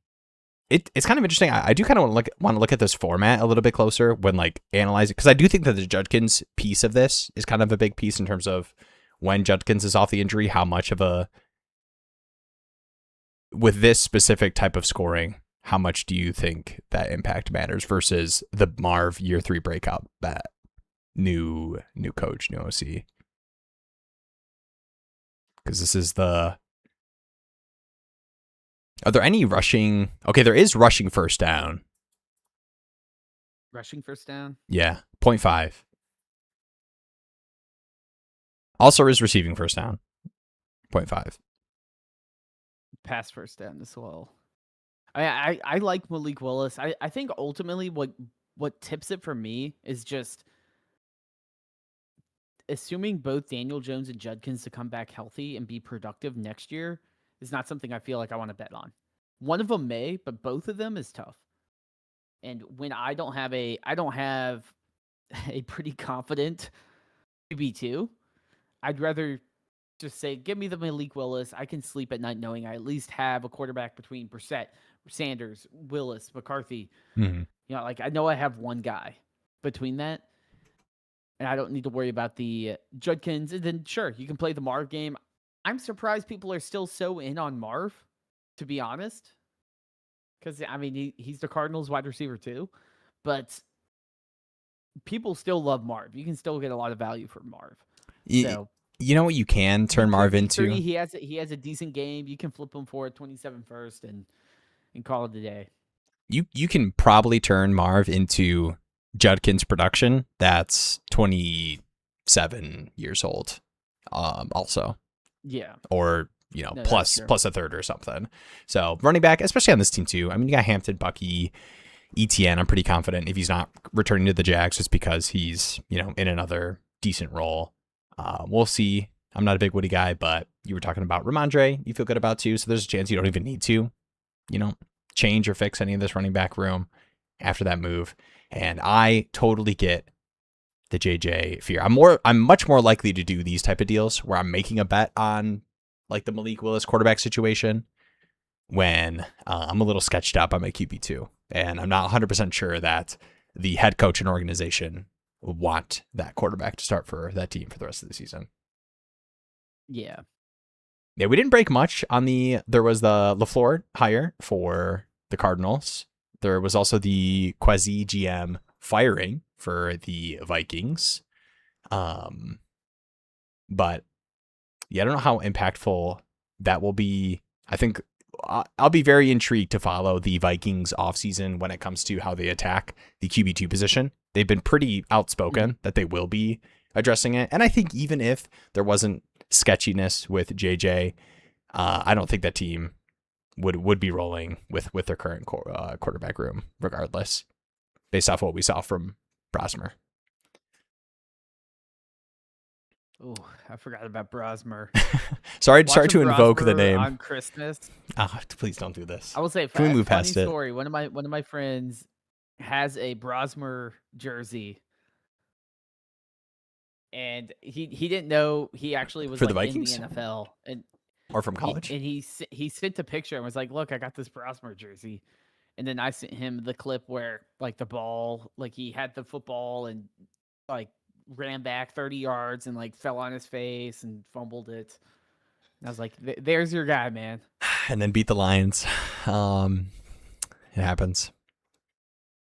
It's kind of interesting. I do kind of want to look at this format a little bit closer when analyzing, because I do think that the Judkins piece of this is kind of a big piece in terms of when Judkins is off the injury, how much of with this specific type of scoring, how much do you think that impact matters versus the Marv year 3 breakout, that new coach, new OC? Because this is are there any rushing? Okay, there is rushing first down. Rushing first down? Yeah, 0.5. Also is receiving first down, 0.5. Pass first down as well. I like Malik Willis. I think ultimately what tips it for me is just assuming both Daniel Jones and Judkins to come back healthy and be productive next year is not something I feel like I want to bet on. One of them may, but both of them is tough. And when I don't have a pretty confident QB2, I'd rather just say, give me the Malik Willis. I can sleep at night knowing I at least have a quarterback between Brissett, Sanders, Willis, McCarthy. Mm-hmm. I know I have one guy between that. And I don't need to worry about the Judkins. And then, sure, you can play the Marv game. I'm surprised people are still so in on Marv, to be honest. Because, he's the Cardinals wide receiver too. But people still love Marv. You can still get a lot of value from Marv. So, you know what you can turn Marv into? He has a decent game. You can flip him for a 27 first and call it a day. You can probably turn Marv into Judkins production that's 27 years old. Also. Yeah. Or, plus a third or something. So running back, especially on this team too. You got Hampton, Bucky, Etienne. I'm pretty confident if he's not returning to the Jags, it's because he's, in another decent role. We'll see. I'm not a big Woody guy, but you were talking about Ramondre. You feel good about too. So there's a chance you don't even need to, change or fix any of this running back room after that move. And I totally get the JJ fear. I'm much more likely to do these type of deals where I'm making a bet on the Malik Willis quarterback situation when I'm a little sketched up on my QB2. And I'm not 100% sure that the head coach and organization want that quarterback to start for that team for the rest of the season. Yeah. Yeah, we didn't break much on there was the LaFleur hire for the Cardinals. There was also the Quasi GM firing for the Vikings. But yeah, I don't know how impactful that will be. I think I'll be very intrigued to follow the Vikings offseason when it comes to how they attack the QB2 position. They've been pretty outspoken that they will be addressing it. And I think even if there wasn't sketchiness with JJ, I don't think that team would be rolling with their current quarterback room, regardless, based off what we saw from Brosmer. Oh, I forgot about Brosmer. sorry to invoke the name on Christmas. Please don't do this. I will say, can we move past it? Story. One of my friends has a Brosmer jersey, and he didn't know he actually was for like the Vikings in the NFL or from college. He sent a picture and was like, "Look, I got this Brosmer jersey." And then I sent him the clip where like the ball, like he had the football and like ran back 30 yards and like fell on his face and fumbled it. And I was like, there's your guy, man. And then beat the Lions. It happens.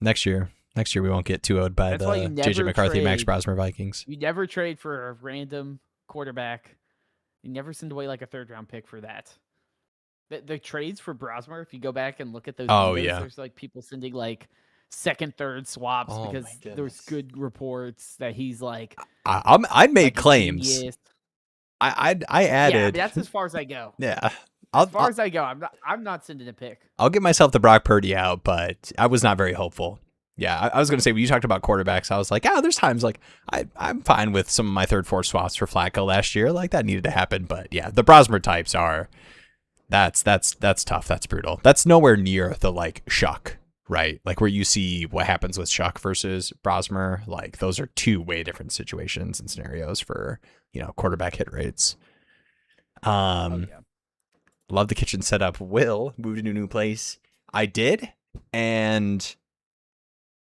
Next year we won't get too owed by the JJ McCarthy, Max Brosmer Vikings. You never trade for a random quarterback. You never send away like a 3rd-round pick for that. The trades for Brosmer, if you go back and look at those videos, there's like people sending like 2nd, 3rd swaps because there's good reports that he's like. I made like claims. I added. Yeah, that's as far as I go. Yeah. As far as I go, I'm not sending a pick. I'll give myself the Brock Purdy out, but I was not very hopeful. Yeah, I was going to say, when you talked about quarterbacks, I was like, there's times like I'm fine with some of my 3rd, 4th swaps for Flacco last year. Like that needed to happen. But yeah, the Brosmer types are, that's tough. That's brutal. That's nowhere near the like Shuck, right? Like where you see what happens with Shuck versus Brosmer. Like those are 2 way different situations and scenarios for, quarterback hit rates. Love the kitchen setup. Will moved into a new place. I did, and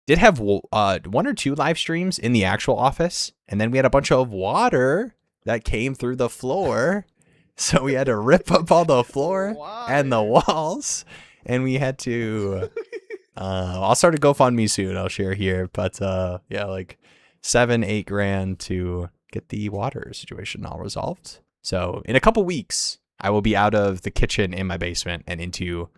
did have 1 or 2 live streams in the actual office, and then we had a bunch of water that came through the floor, so we had to rip up all the floor and the walls, and we had to. I'll start a GoFundMe soon. I'll share here, but like $7-8 grand to get the water situation all resolved. So in a couple weeks, I will be out of the kitchen in my basement and into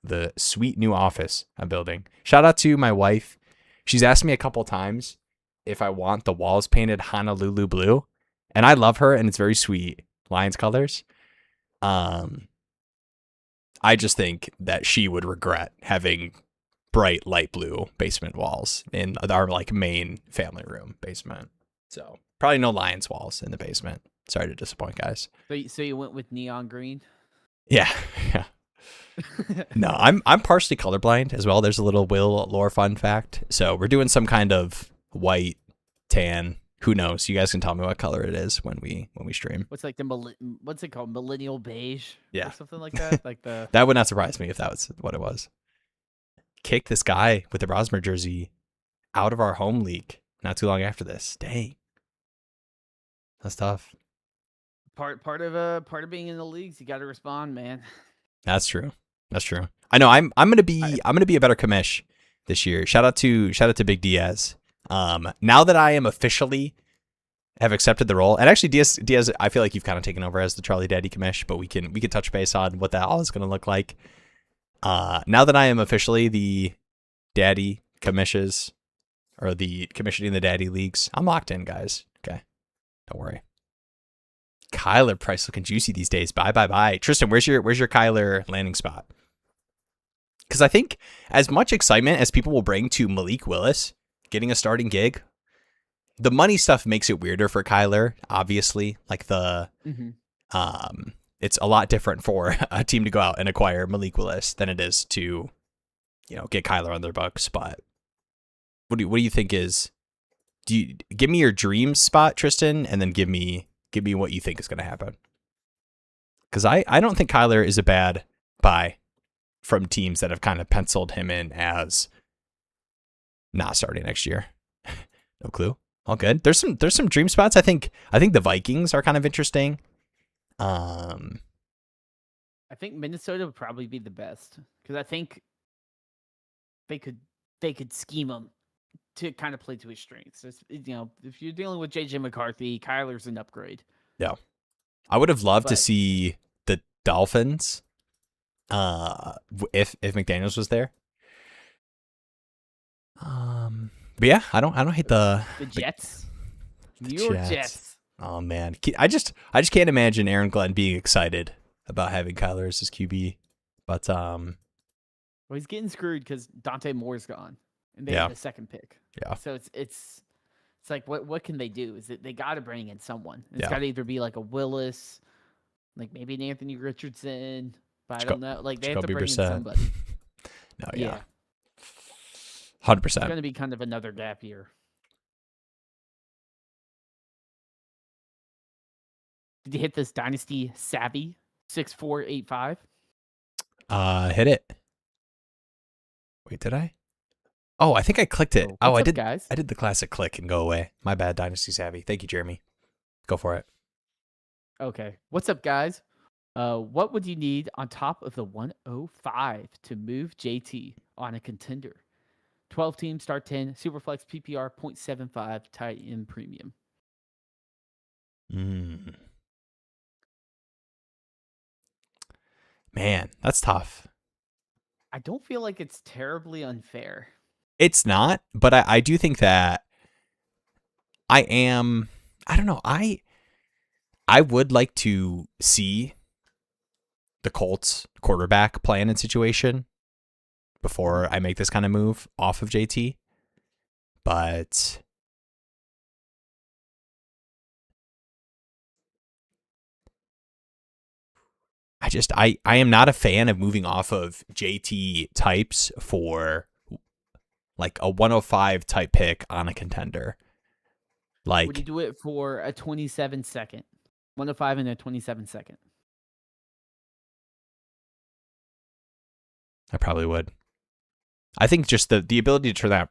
the sweet new office I'm building. Shout out to my wife. She's asked me a couple times if I want the walls painted Honolulu blue, and I love her, and it's very sweet. Lions colors. I just think that she would regret having bright light blue basement walls in our like main family room basement. So probably no Lions walls in the basement. Sorry to disappoint, guys. So you went with neon green? Yeah. No, I'm partially colorblind as well. There's a little Will lore fun fact. So we're doing some kind of white, tan. Who knows? You guys can tell me what color it is when we stream. What's like what's it called? Millennial beige? Yeah, or something like that. Like the that would not surprise me if that was what it was. Kicked this guy with the Brosmer jersey out of our home league not too long after this. Dang, that's tough. Part of being in the leagues, you got to respond, man. That's true. I know. I'm gonna be a better commish this year. Shout out to Big Diaz. Now that I am officially have accepted the role, and actually Diaz, I feel like you've kind of taken over as the Charlie Daddy commish, but we can touch base on what that all is gonna look like. Now that I am officially the Daddy commishes, or the commissioning the Daddy leagues, I'm locked in, guys. Okay, don't worry. Kyler price looking juicy these days. Bye. Tristan, where's your Kyler landing spot? Because I think as much excitement as people will bring to Malik Willis getting a starting gig, the money stuff makes it weirder for Kyler. Obviously, like it's a lot different for a team to go out and acquire Malik Willis than it is to, get Kyler on their books. But what do you think is? Do you give me your dream spot, Tristan, and then give me what you think is going to happen? Because I don't think Kyler is a bad buy from teams that have kind of penciled him in as not starting next year. No clue. All good. There's some dream spots. I think the Vikings are kind of interesting. I think Minnesota would probably be the best because I think they could scheme him to kind of play to his strengths. If you're dealing with JJ McCarthy, Kyler's an upgrade. Yeah, I would have loved to see the Dolphins If McDaniels was there. But yeah, I don't hate the Jets. New York Jets. Oh man, I just can't imagine Aaron Glenn being excited about having Kyler as his QB. But well, he's getting screwed because Dante Moore's gone, and they have the second pick. Yeah. So it's like what can they do? Is that they got to bring in someone? It's got to either be like a Willis, like maybe an Anthony Richardson, but I don't know. Like they have to bring in somebody. No, yeah. 100%. It's going to be kind of another gap year. Did you hit this Dynasty Savvy 6485? Hit it. Wait, did I? Oh, I think I clicked it. I did. Guys? I did the classic click and go away. My bad, Dynasty Savvy. Thank you, Jeremy. Go for it. Okay. What's up, guys? What would you need on top of the 105 to move JT on a contender? 12 team, start 10, Superflex PPR 0.75 tight end premium. Man, that's tough. I don't feel like it's terribly unfair. It's not, but I do think that I don't know. I would like to see the Colts quarterback plan and situation before I make this kind of move off of JT. But I am not a fan of moving off of JT types for like a 105 type pick on a contender. Like, would you do it for a 27 second? 105 and a 27 second. I probably would. I think just the ability to turn that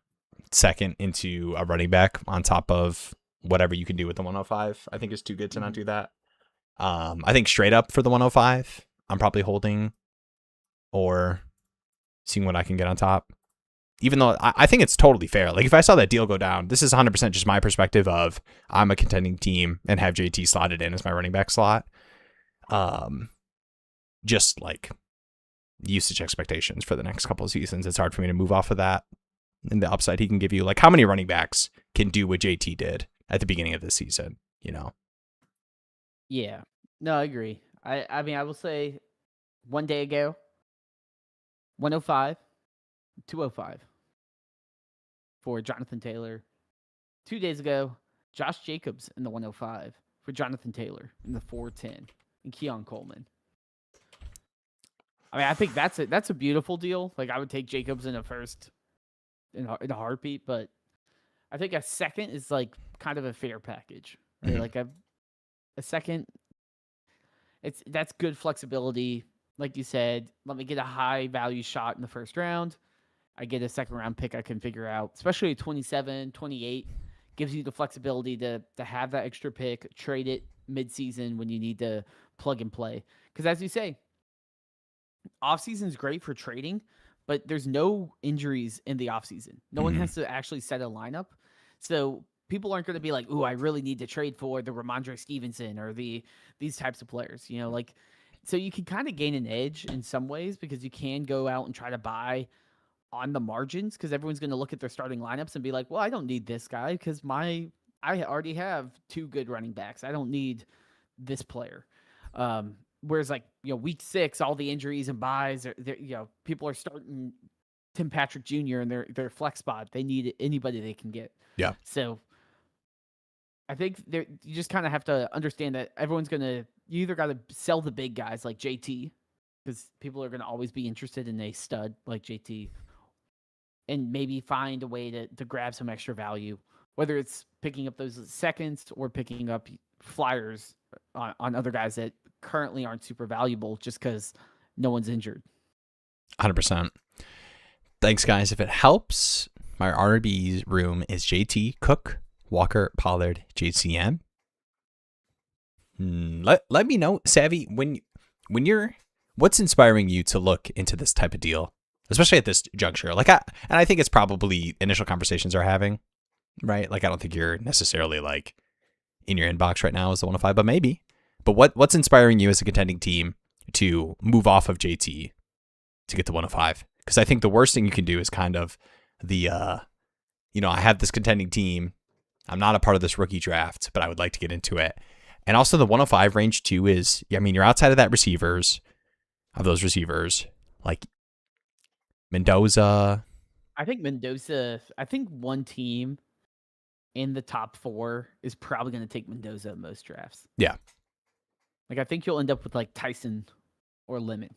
second into a running back on top of whatever you can do with the 105, I think is too good to not do that. I think straight up for the 105, I'm probably holding or seeing what I can get on top. Even though I think it's totally fair. Like if I saw that deal go down, this is 100% just my perspective of I'm a contending team and have JT slotted in as my running back slot. Just like usage expectations for the next couple of seasons, it's hard for me to move off of that and the upside he can give you. Like how many running backs can do what JT did at the beginning of this season, you know? Yeah, no, I agree. I mean, I will say 1 day ago, 105, 205 for Jonathan Taylor. 2 days ago, Josh Jacobs in the 105 for Jonathan Taylor in the 410 and Keon Coleman. I mean, I think that's a beautiful deal. Like I would take Jacobs in a first in a heartbeat, but I think a second is like kind of a fair package. Right? Mm-hmm. Like a second, that's good flexibility. Like you said, let me get a high value shot in the first round. I get a second round pick I can figure out, especially 27, 28, gives you the flexibility to have that extra pick, trade it mid-season when you need to plug and play. Because as you say, off-season is great for trading, but there's no injuries in the off-season. No one has to actually set a lineup. So people aren't going to be like, ooh, I really need to trade for the Ramondre Stevenson or these types of players. You know, like, so you can kind of gain an edge in some ways because you can go out and try to buy on the margins because everyone's going to look at their starting lineups and be like, well, I don't need this guy because I already have 2 good running backs. I don't need this player. Whereas like, you know, week 6, all the injuries and buys, you know, people are starting Tim Patrick Jr. in their flex spot. They need anybody they can get. Yeah. So I think you just kind of have to understand that everyone's going to, you either got to sell the big guys like JT because people are going to always be interested in a stud like JT and maybe find a way to grab some extra value, whether it's picking up those seconds or picking up flyers on other guys that currently aren't super valuable just because no one's injured. 100%. Thanks, guys. If it helps, my RB room is JT, Cook, Walker, Pollard, JCM. Let me know, Savvy, when you're, what's inspiring you to look into this type of deal, especially at this juncture? Like, I think it's probably initial conversations are having, right? Like, I don't think you're necessarily like in your inbox right now as the 105, but maybe. But what's inspiring you as a contending team to move off of JT to get to 105. Because I think the worst thing you can do is kind of the, I have this contending team. I'm not a part of this rookie draft, but I would like to get into it. And also the 105 range too is, you're outside of those receivers, like Mendoza. I think one team in the top 4 is probably going to take Mendoza in most drafts. Yeah. Like, I think you'll end up with like Tyson or Lemon.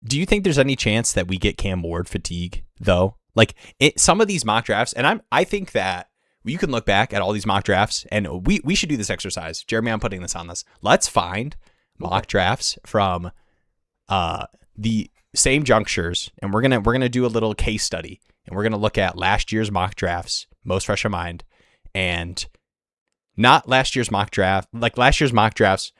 Do you think there's any chance that we get Cam Ward fatigue though? Like some of these mock drafts, and I think that you can look back at all these mock drafts, and we should do this exercise. Jeremy, I'm putting this on this. Let's find mock drafts from the same junctures, and we're gonna do a little case study, and we're gonna look at last year's mock drafts, most fresh in mind, and not last year's mock draft, like last year's mock drafts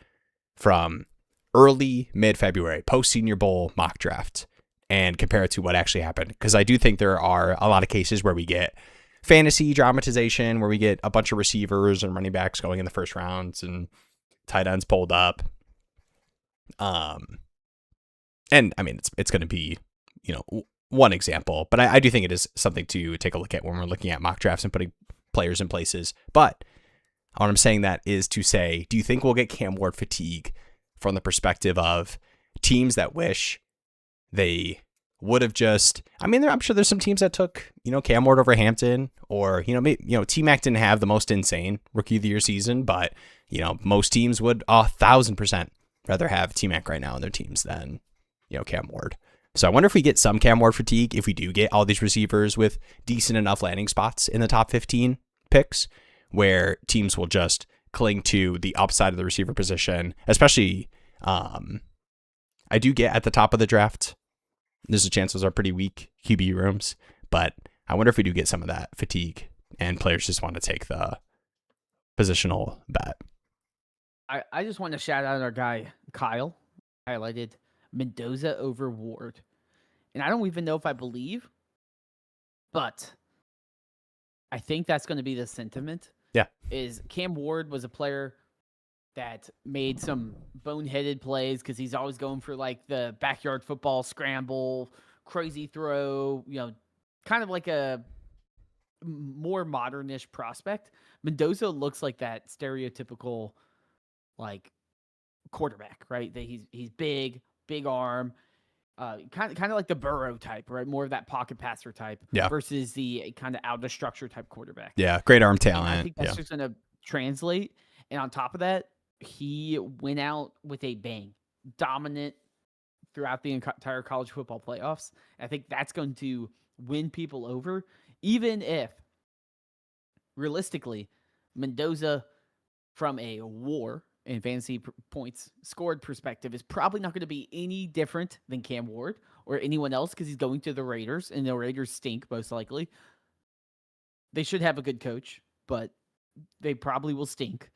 from early mid-February, post-Senior Bowl mock draft, and compare it to what actually happened. Because I do think there are a lot of cases where we get fantasy dramatization, where we get a bunch of receivers and running backs going in the first rounds and tight ends pulled up. And I mean, it's going to be, one example, but I do think it is something to take a look at when we're looking at mock drafts and putting players in places. But what I'm saying that is to say, do you think we'll get Cam Ward fatigue from the perspective of teams that wish they would have just, I'm sure there's some teams that took, Cam Ward over Hampton, or, T-Mac didn't have the most insane rookie of the year season, but, most teams would 1,000% rather have T-Mac right now in their teams than, Cam Ward. So I wonder if we get some Cam Ward fatigue, if we do get all these receivers with decent enough landing spots in the top 15 picks, where teams will just cling to the upside of the receiver position, especially, I do get at the top of the draft, there's a chance those are pretty weak QB rooms, but I wonder if we do get some of that fatigue and players just want to take the positional bet. I just want to shout out our guy, Kyle, highlighted Mendoza over Ward. And I don't even know if I believe, but I think that's going to be the sentiment. Yeah. Is Cam Ward was a player that made some boneheaded plays because he's always going for like the backyard football scramble, crazy throw, kind of like a more modernish prospect. Mendoza looks like that stereotypical like quarterback, right? That he's big arm, kind of like the Burrow type, right? More of that pocket passer type, versus the kind of out of structure type quarterback. Yeah, great arm talent. And I think that's just going to translate. And on top of that, he went out with a bang, dominant throughout the entire college football playoffs. I think that's going to win people over, even if realistically Mendoza, from a WAR and fantasy points scored perspective, is probably not going to be any different than Cam Ward or anyone else because he's going to the Raiders, and the Raiders stink most likely. They should have a good coach, but they probably will stink.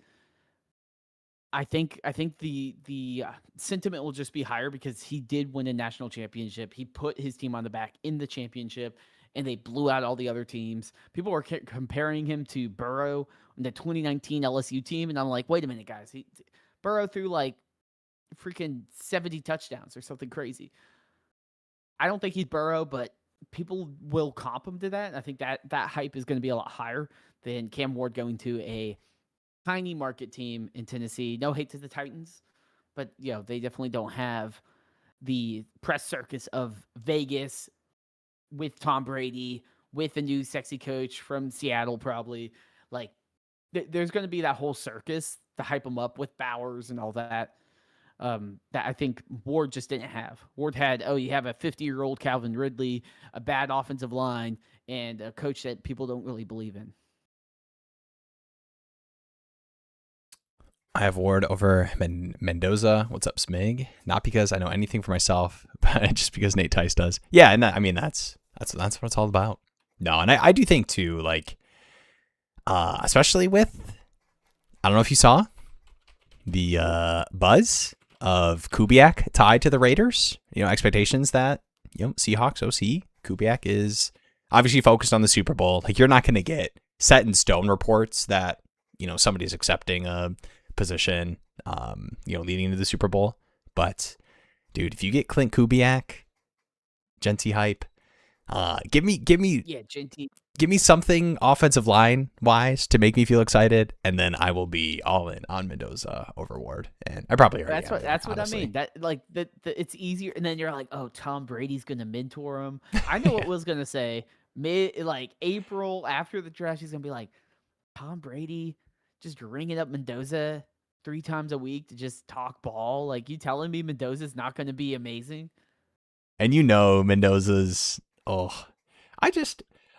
I think the sentiment will just be higher because he did win a national championship. He put his team on the back in the championship, and they blew out all the other teams. People were comparing him to Burrow in the 2019 LSU team, and I'm like, wait a minute, guys. Burrow threw like freaking 70 touchdowns or something crazy. I don't think he's Burrow, but people will comp him to that. I think that hype is going to be a lot higher than Cam Ward going to a tiny market team in Tennessee. No hate to the Titans, but they definitely don't have the press circus of Vegas with Tom Brady, with a new sexy coach from Seattle, probably. Like, there's going to be that whole circus to hype them up with Bowers and all that. That I think Ward just didn't have. Ward had, you have a 50-year-old Calvin Ridley, a bad offensive line, and a coach that people don't really believe in. I have Ward over Mendoza. What's up, Smig? Not because I know anything for myself, but just because Nate Tice does. Yeah, and that's what it's all about. No, and I do think too, like, especially with, I don't know if you saw the buzz of Kubiak tied to the Raiders. Expectations that Seahawks OC Kubiak is obviously focused on the Super Bowl. Like, you're not going to get set in stone reports that somebody's accepting a position, leading into the Super Bowl. But dude, if you get Clint Kubiak, Genty hype. Give me Yeah, Genty. give me something offensive line wise to make me feel excited, and then I will be all in on Mendoza over Ward. And I probably already am. That's what I honestly. mean. That like the it's easier, and then you're like, oh, Tom Brady's gonna mentor him. I know what was gonna say April after the draft, he's gonna be like, Tom Brady just ringing up Mendoza 3 times a week to just talk ball. Like, you telling me Mendoza's not gonna be amazing? And Mendoza's.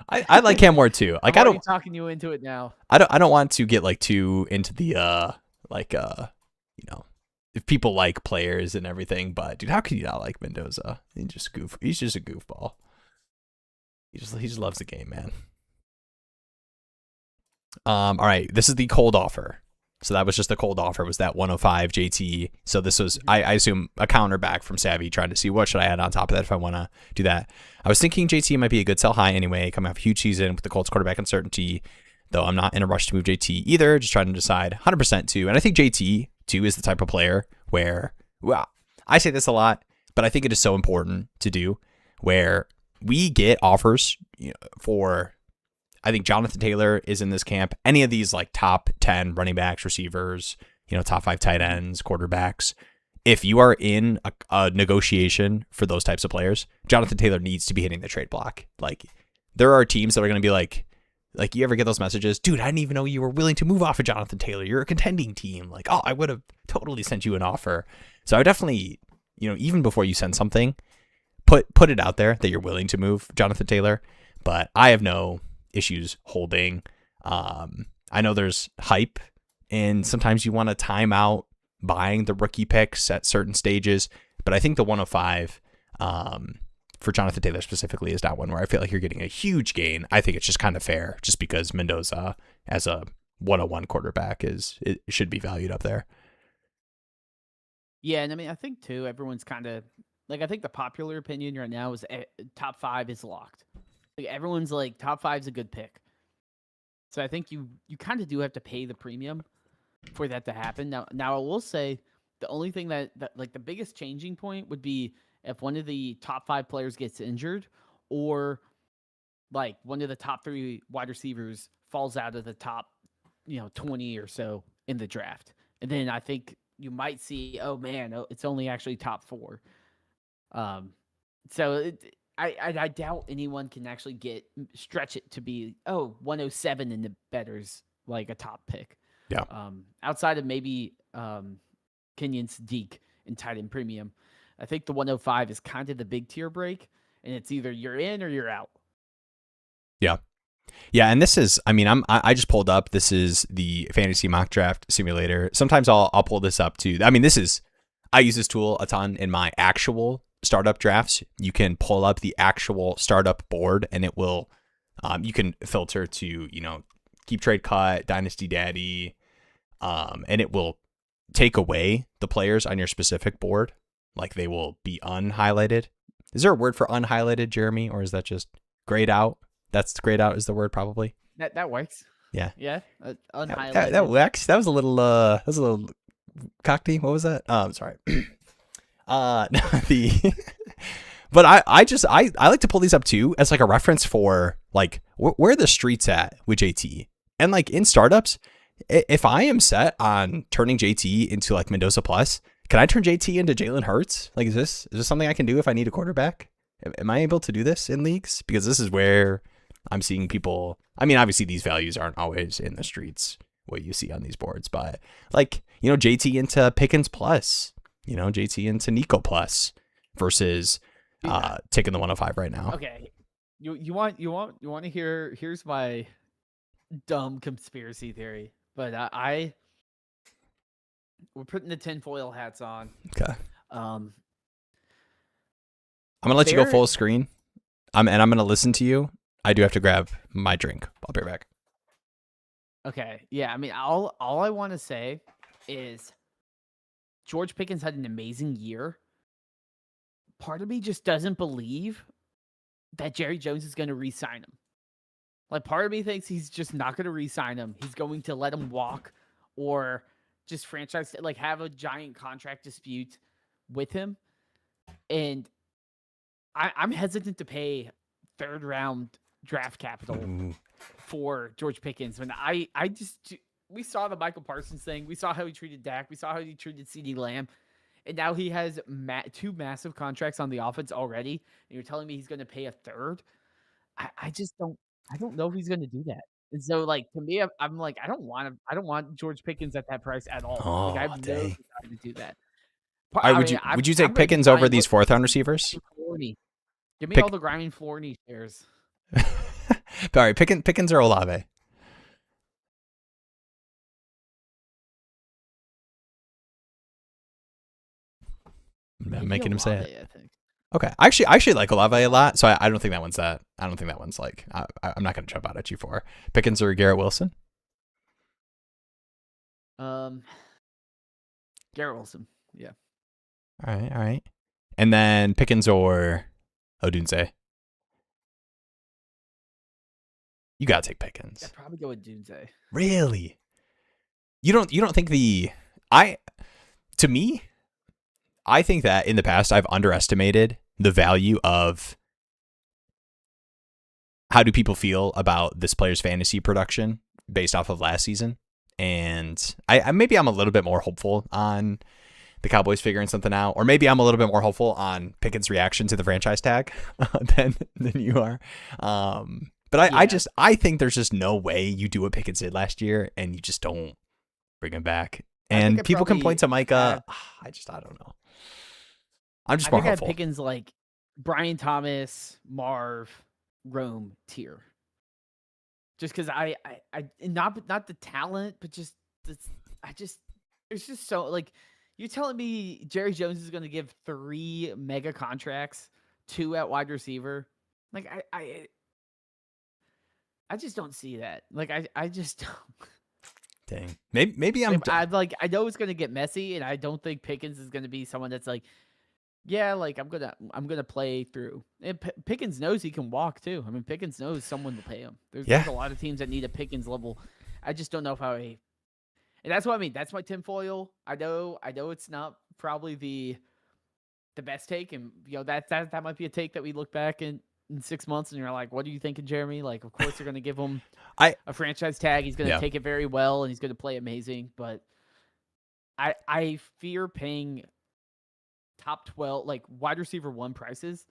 I like Cam Ward too. Like I'm already talking you into it now. I don't want to get like too into the if people like players and everything, but dude, how can you not like Mendoza? He's just a goofball. He just loves the game, man. All right, this is the cold offer. So that was just the cold offer, was that 105 JT. So this was, I assume, a counter back from Savvy, trying to see what should I add on top of that if I want to do that. I was thinking JT might be a good sell high anyway, coming off a huge season with the Colts quarterback uncertainty, though I'm not in a rush to move JT either, just trying to decide 100% too. And I think JT too is the type of player where, well, I say this a lot, but I think it is so important to do, where we get offers for, I think Jonathan Taylor is in this camp. Any of these like top 10 running backs, receivers, top 5 tight ends, quarterbacks. If you are in a negotiation for those types of players, Jonathan Taylor needs to be hitting the trade block. Like, there are teams that are going to be like, you ever get those messages? Dude, I didn't even know you were willing to move off of Jonathan Taylor. You're a contending team. Like, oh, I would have totally sent you an offer. So I would definitely, even before you send something, put it out there that you're willing to move Jonathan Taylor. But I have no issues holding. I know there's hype, and sometimes you want to time out buying the rookie picks at certain stages, but I think the 105 for Jonathan Taylor specifically is not one where I feel like you're getting a huge gain. I think it's just kind of fair, just because Mendoza as a 101 quarterback it should be valued up there. Yeah, and I mean, I think too, everyone's kind of like, I think the popular opinion right now is top 5 is locked. Like, everyone's like, top 5 is a good pick. So I think you kind of do have to pay the premium for that to happen. Now I will say the only thing that like the biggest changing point would be if one of the top 5 players gets injured, or like one of the top 3 wide receivers falls out of the top 20 or so in the draft. And then I think you might see, oh man, it's only actually top 4. So I doubt anyone can actually stretch it to be 107 in the better's like a top pick. Yeah. Outside of maybe Kenyon Sadiq in tight end premium, I think the 105 is kind of the big tier break, and it's either you're in or you're out. Yeah. Yeah, and this is, I mean, I just pulled up, this is the fantasy mock draft simulator. Sometimes I'll pull this up too. I mean, I use this tool a ton in my actual startup drafts. You can pull up the actual startup board, and it will, you can filter to, KeepTradeCut, Dynasty Daddy, and it will take away the players on your specific board. Like, they will be unhighlighted. Is there a word for unhighlighted, Jeremy, or is that just grayed out? That's grayed out is the word, probably. That works. Yeah. Yeah. Unhighlighted. That works. That was a little cockney. What was that? Sorry. But I like to pull these up too as like a reference for like where the street's at with JT. And like in startups, if I am set on turning JT into like Mendoza plus, can I turn JT into Jalen Hurts? Like, is this something I can do if I need a quarterback? Am I able to do this in leagues? Because this is where I'm seeing people. I mean, obviously these values aren't always in the streets, what you see on these boards, but like, JT into Pickens plus, JT into Nico plus versus taking the 105 right now. Okay. You want to hear, here's my dumb conspiracy theory, but we're putting the tinfoil hats on. Okay. I'm gonna let you go full screen. I'm gonna listen to you. I do have to grab my drink. I'll be right back. Okay. Yeah. I mean, all I want to say is George Pickens had an amazing year. Part of me just doesn't believe that Jerry Jones is going to re-sign him. Like, part of me thinks he's just not going to re-sign him. He's going to let him walk, or just franchise, like, have a giant contract dispute with him. And I'm hesitant to pay third round draft capital for George Pickens when we saw the Michael Parsons thing. We saw how he treated Dak. We saw how he treated CeeDee Lamb. And now he has 2 massive contracts on the offense already. And you're telling me he's going to pay a third? I just don't. I don't know if he's going to do that. And so, like, to me, I'm like, I don't want George Pickens at that price at all. Like, I Oh, have no dang. desire to do that. All right, would you take Pickens over these 4th round receivers? Give me all the grinding Flourney shares. All right, Pickens or Olave? I'm making him say it. I think. Okay, I actually like Olave a lot, so I don't think that one's that. I don't think that one's like. I'm not going to jump out at you for Pickens or Garrett Wilson. Garrett Wilson. Yeah. All right. And then Pickens or Odunze. You gotta take Pickens. I'd probably go with Dunze. Really? You don't think to me, I think that in the past I've underestimated the value of how do people feel about this player's fantasy production based off of last season. And I maybe I'm a little bit more hopeful on the Cowboys figuring something out, or maybe I'm a little bit more hopeful on Pickens' reaction to the franchise tag than you are. But I think there's just no way you do what Pickens did last year and you just don't bring him back. And people can point to Micah. I don't know. I'm just more hopeful. I have Pickens like Brian Thomas, Marv, Rome tier. Just because I not the talent, but just it's just so like you're telling me Jerry Jones is going to give 3 mega contracts, 2 at wide receiver. Like I just don't see that. Like I just don't. Dang. Maybe I'm like I know it's going to get messy, and I don't think Pickens is going to be someone that's like, yeah, like I'm gonna play through. And Pickens knows he can walk too. I mean, Pickens knows someone will pay him. There's a lot of teams that need a Pickens level. I just don't know if and that's what I mean. That's my tinfoil. I know it's not probably the best take, and that might be a take that we look back in 6 months and you're like, what are you thinking, Jeremy? Like, of course they're gonna give him a franchise tag. He's gonna take it very well, and he's gonna play amazing. But I fear paying top 12, like wide receiver 1 prices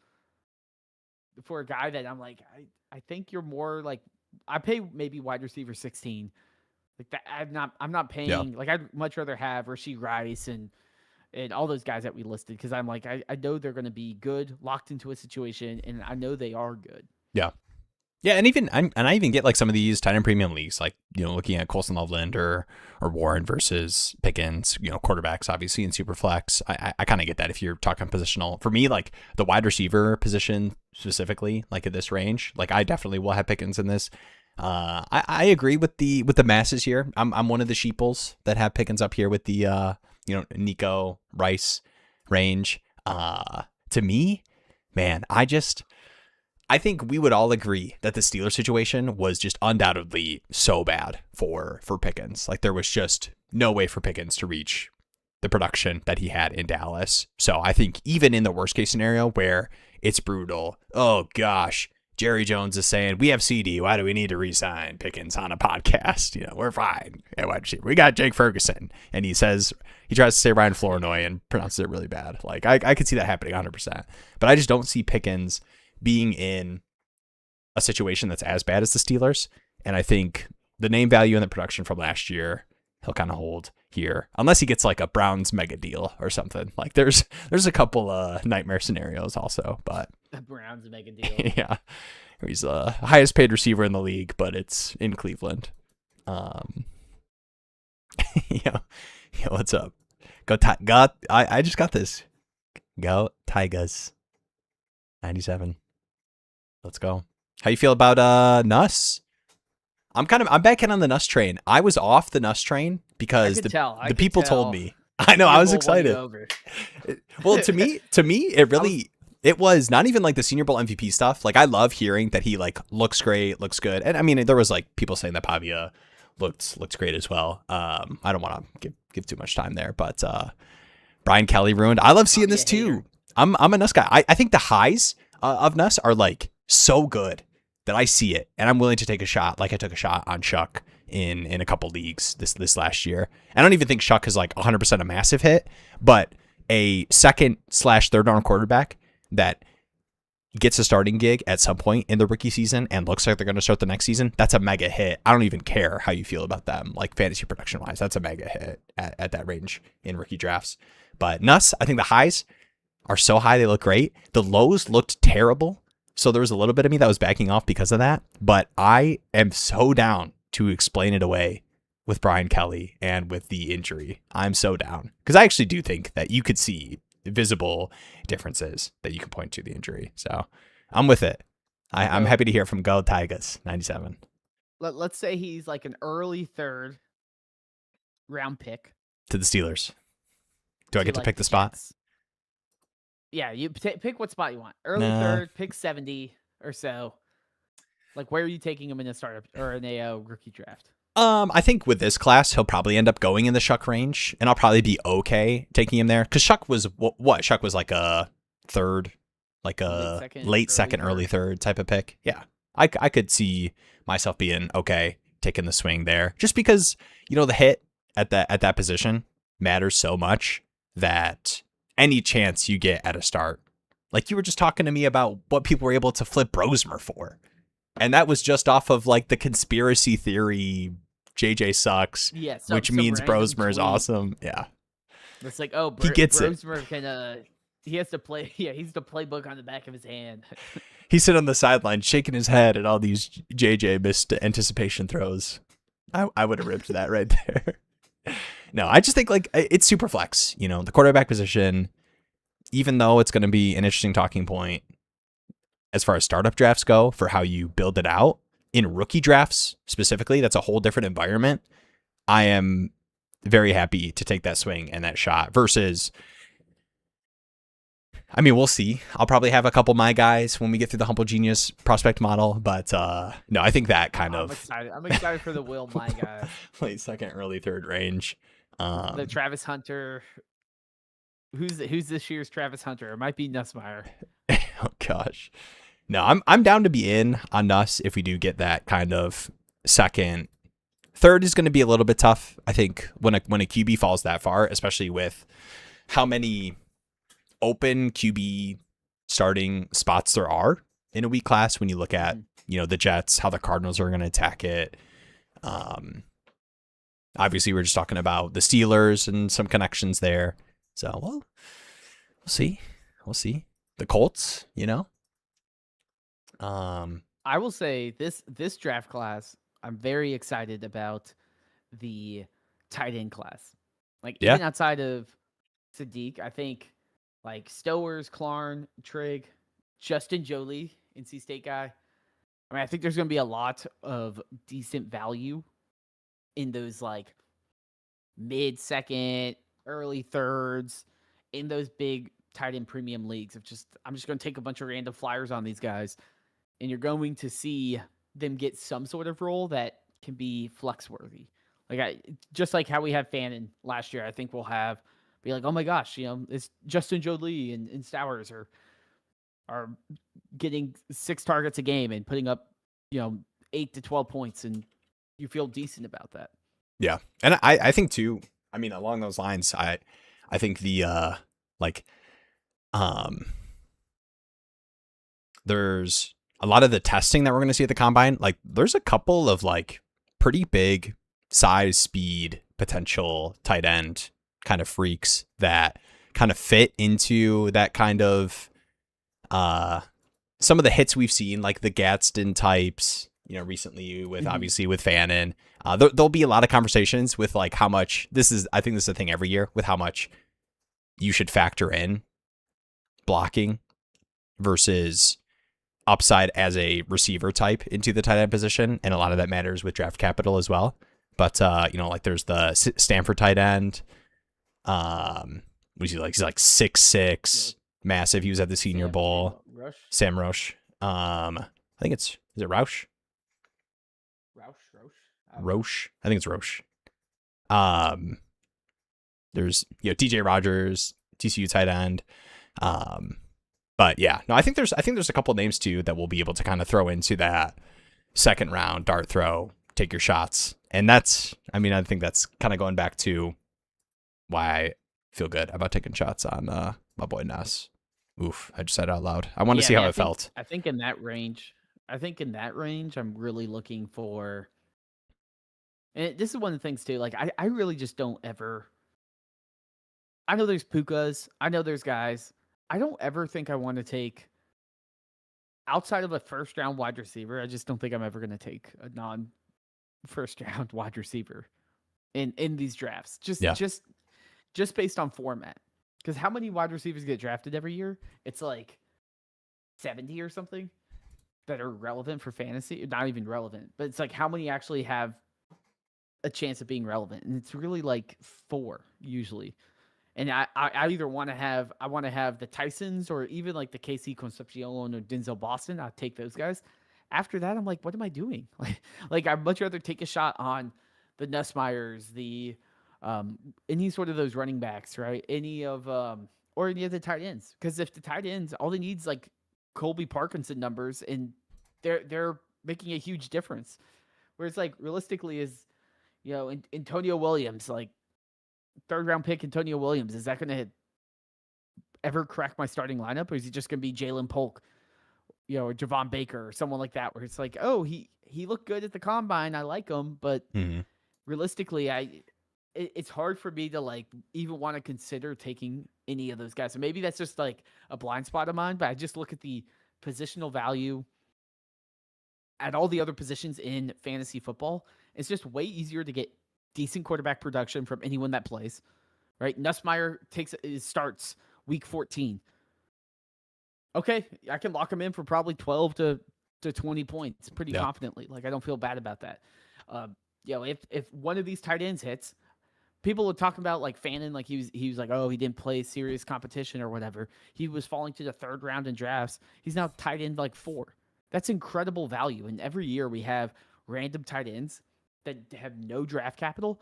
for a guy that I'm like, I think you're more like, I pay maybe wide receiver 16. Like that, I'm not paying, like I'd much rather have Rashee Rice and all those guys that we listed. Cause I'm like, I know they're going to be good, locked into a situation, and I know they are good. Yeah. Yeah, and I even get like some of these tight end premium leagues, like looking at Colson Loveland or Warren versus Pickens, quarterbacks obviously in Superflex. I kind of get that if you're talking positional. For me, like the wide receiver position specifically, like at this range, like I definitely will have Pickens in this. I agree with the masses here. I'm one of the sheeples that have Pickens up here with the Nico Rice range. To me, man, I think we would all agree that the Steelers situation was just undoubtedly so bad for Pickens. Like there was just no way for Pickens to reach the production that he had in Dallas. So I think even in the worst case scenario where it's brutal, oh gosh, Jerry Jones is saying, we have CD. Why do we need to re-sign Pickens on a podcast? We're fine at wide receiver. We got Jake Ferguson. And he tries to say Ryan Flournoy and pronounces it really bad. Like I could see that happening 100%. But I just don't see Pickens being in a situation that's as bad as the Steelers. And I think the name value and the production from last year, he'll kind of hold here, unless he gets like a Browns mega deal or something. Like there's a couple nightmare scenarios also, but a Browns mega deal. Yeah. He's the highest paid receiver in the league, but it's in Cleveland. What's up? I just got this. Go Tigers. 97. Let's go. How you feel about Nuss? I'm back in on the Nuss train. I was off the Nuss train because the people told me. I know, I was excited. Well, to me, it was not even like the Senior Bowl MVP stuff. Like I love hearing that he like looks great, looks good. And I mean, there was like people saying that Pavia looks great as well. I don't want to give too much time there, but Brian Kelly ruined. I love seeing this too. I'm a Nuss guy. I think the highs of Nuss are like so good that I see it and I'm willing to take a shot. Like I took a shot on Shuck in a couple leagues this last year. I don't even think Shuck is like 100% a massive hit, but a second/third round quarterback that gets a starting gig at some point in the rookie season and looks like they're going to start the next season, that's a mega hit. I don't even care how you feel about them, like fantasy production wise. That's a mega hit at that range in rookie drafts. But Nuss, I think the highs are so high they look great. The lows looked terrible. So there was a little bit of me that was backing off because of that. But I am so down to explain it away with Brian Kelly and with the injury. I'm so down. Because I actually do think that you could see visible differences that you can point to the injury. So I'm with it. I'm happy to hear from Go Tigers 97. Let's say he's like an early third round pick To the Steelers. Do I get to like pick the spot? Jets. Yeah, you pick what spot you want. Early third, pick 70 or so. Like, where are you taking him in a startup or in a rookie draft? I think with this class, he'll probably end up going in the Shuck range, and I'll probably be okay taking him there. Because Shuck was what? Shuck was like a third, like a late second, early third type of pick. Yeah, I could see myself being okay taking the swing there, just because the hit at that position matters so much that any chance you get at a start, like you were just talking to me about what people were able to flip Brosmer for. And that was just off of like the conspiracy theory, JJ sucks, which means Brosmer is awesome. Yeah. It's like, he gets Brosmer can, he has to play. Yeah, he's the playbook on the back of his hand. He's sitting on the sideline shaking his head at all these JJ missed anticipation throws. I would have ripped that right there. No, I just think like it's super flex, the quarterback position, even though it's going to be an interesting talking point as far as startup drafts go for how you build it out. In rookie drafts specifically, that's a whole different environment. I am very happy to take that swing and that shot versus, I mean, we'll see. I'll probably have a couple of my guys when we get through the Humble Genius prospect model, but no, I think that kind of. I'm excited for the Will my guy. Late second, early third range. The Travis Hunter. Who's this year's Travis Hunter? It might be Nussmeier. Oh gosh. No, I'm down to be in on Nuss if we do get that kind of second. Third is going to be a little bit tough. I think when a QB falls that far, especially with how many open QB starting spots there are in a weak class. When you look at the Jets, how the Cardinals are going to attack it. Obviously, we're just talking about the Steelers and some connections there. So we'll see. We'll see the Colts. I will say this draft class, I'm very excited about the tight end class. Like even outside of Sadiq, I think like Stowers, Klarn, Trigg, Justin Jolie, NC State guy. I mean, I think there's going to be a lot of decent value in those like mid-second, early thirds, in those big tight end premium leagues. I'm just going to take a bunch of random flyers on these guys, and you're going to see them get some sort of role that can be flex worthy. Just like how we had Fannin last year, I think we'll be like, oh my gosh, it's Justin Jolie and Stowers are getting 6 targets a game and putting up, 8 to 12 points, and you feel decent about that. Yeah. And I think too, I mean, along those lines, I think the there's a lot of the testing that we're going to see at the combine. Like there's a couple of like pretty big size, speed, potential tight end kind of freaks that kind of fit into that kind of some of the hits we've seen, like the Gadsden types, recently with obviously with Fannin. There'll be a lot of conversations with like how much I think this is a thing every year with how much you should factor in blocking versus upside as a receiver type into the tight end position. And a lot of that matters with draft capital as well. But, like there's the Stanford tight end. He's like 6'6", massive. He was at the Senior Bowl. Sam Roche. I think is it Roush? Roche. I think it's Roche. There's DJ Rogers, TCU tight end. But yeah, no, I think there's a couple names too that we'll be able to kind of throw into that second round dart throw, take your shots. And I think that's kind of going back to why I feel good about taking shots on my boy Ness. Oof, I just said it out loud. I wanted to see how it felt. I think in that range, I'm really looking for. And this is one of the things too. Like I really just don't ever. I know there's Pukas. I know there's guys. I don't ever think I want to take. Outside of a first round wide receiver, I just don't think I'm ever going to take a non first round wide receiver in these drafts. Just based on format. Because how many wide receivers get drafted every year? It's like 70 or something that are relevant for fantasy. Not even relevant, but it's like how many actually have a chance of being relevant? And it's really like 4 usually. And I either want to have the Tysons or even like the KC Concepcion or Denzel Boston. I'll take those guys. After that, I'm like, what am I doing? Like I'd much rather take a shot on the Nussmeyers, the any sort of those running backs, right? Any of or any of the tight ends. Because if the tight ends, all they need is like Colby Parkinson numbers, and they're making a huge difference. Whereas like realistically is, Antonio Williams, like 3rd round pick Antonio Williams, is that going to ever crack my starting lineup, or is he just going to be Jalen Polk, or Javon Baker or someone like that, where it's like, oh, he looked good at the combine, I like him, but realistically, it's hard for me to like even want to consider taking any of those guys. So maybe that's just like a blind spot of mine, but I just look at the positional value at all the other positions in fantasy football. It's just way easier to get decent quarterback production from anyone that plays, right? Nussmeier starts week 14. Okay, I can lock him in for probably 12 to 20 points pretty confidently. Like I don't feel bad about that. If one of these tight ends hits, people would talk about like Fannin, like he was like, oh, he didn't play serious competition or whatever. He was falling to the 3rd round in drafts. He's now tight end like 4. That's incredible value. And every year we have random tight ends that have no draft capital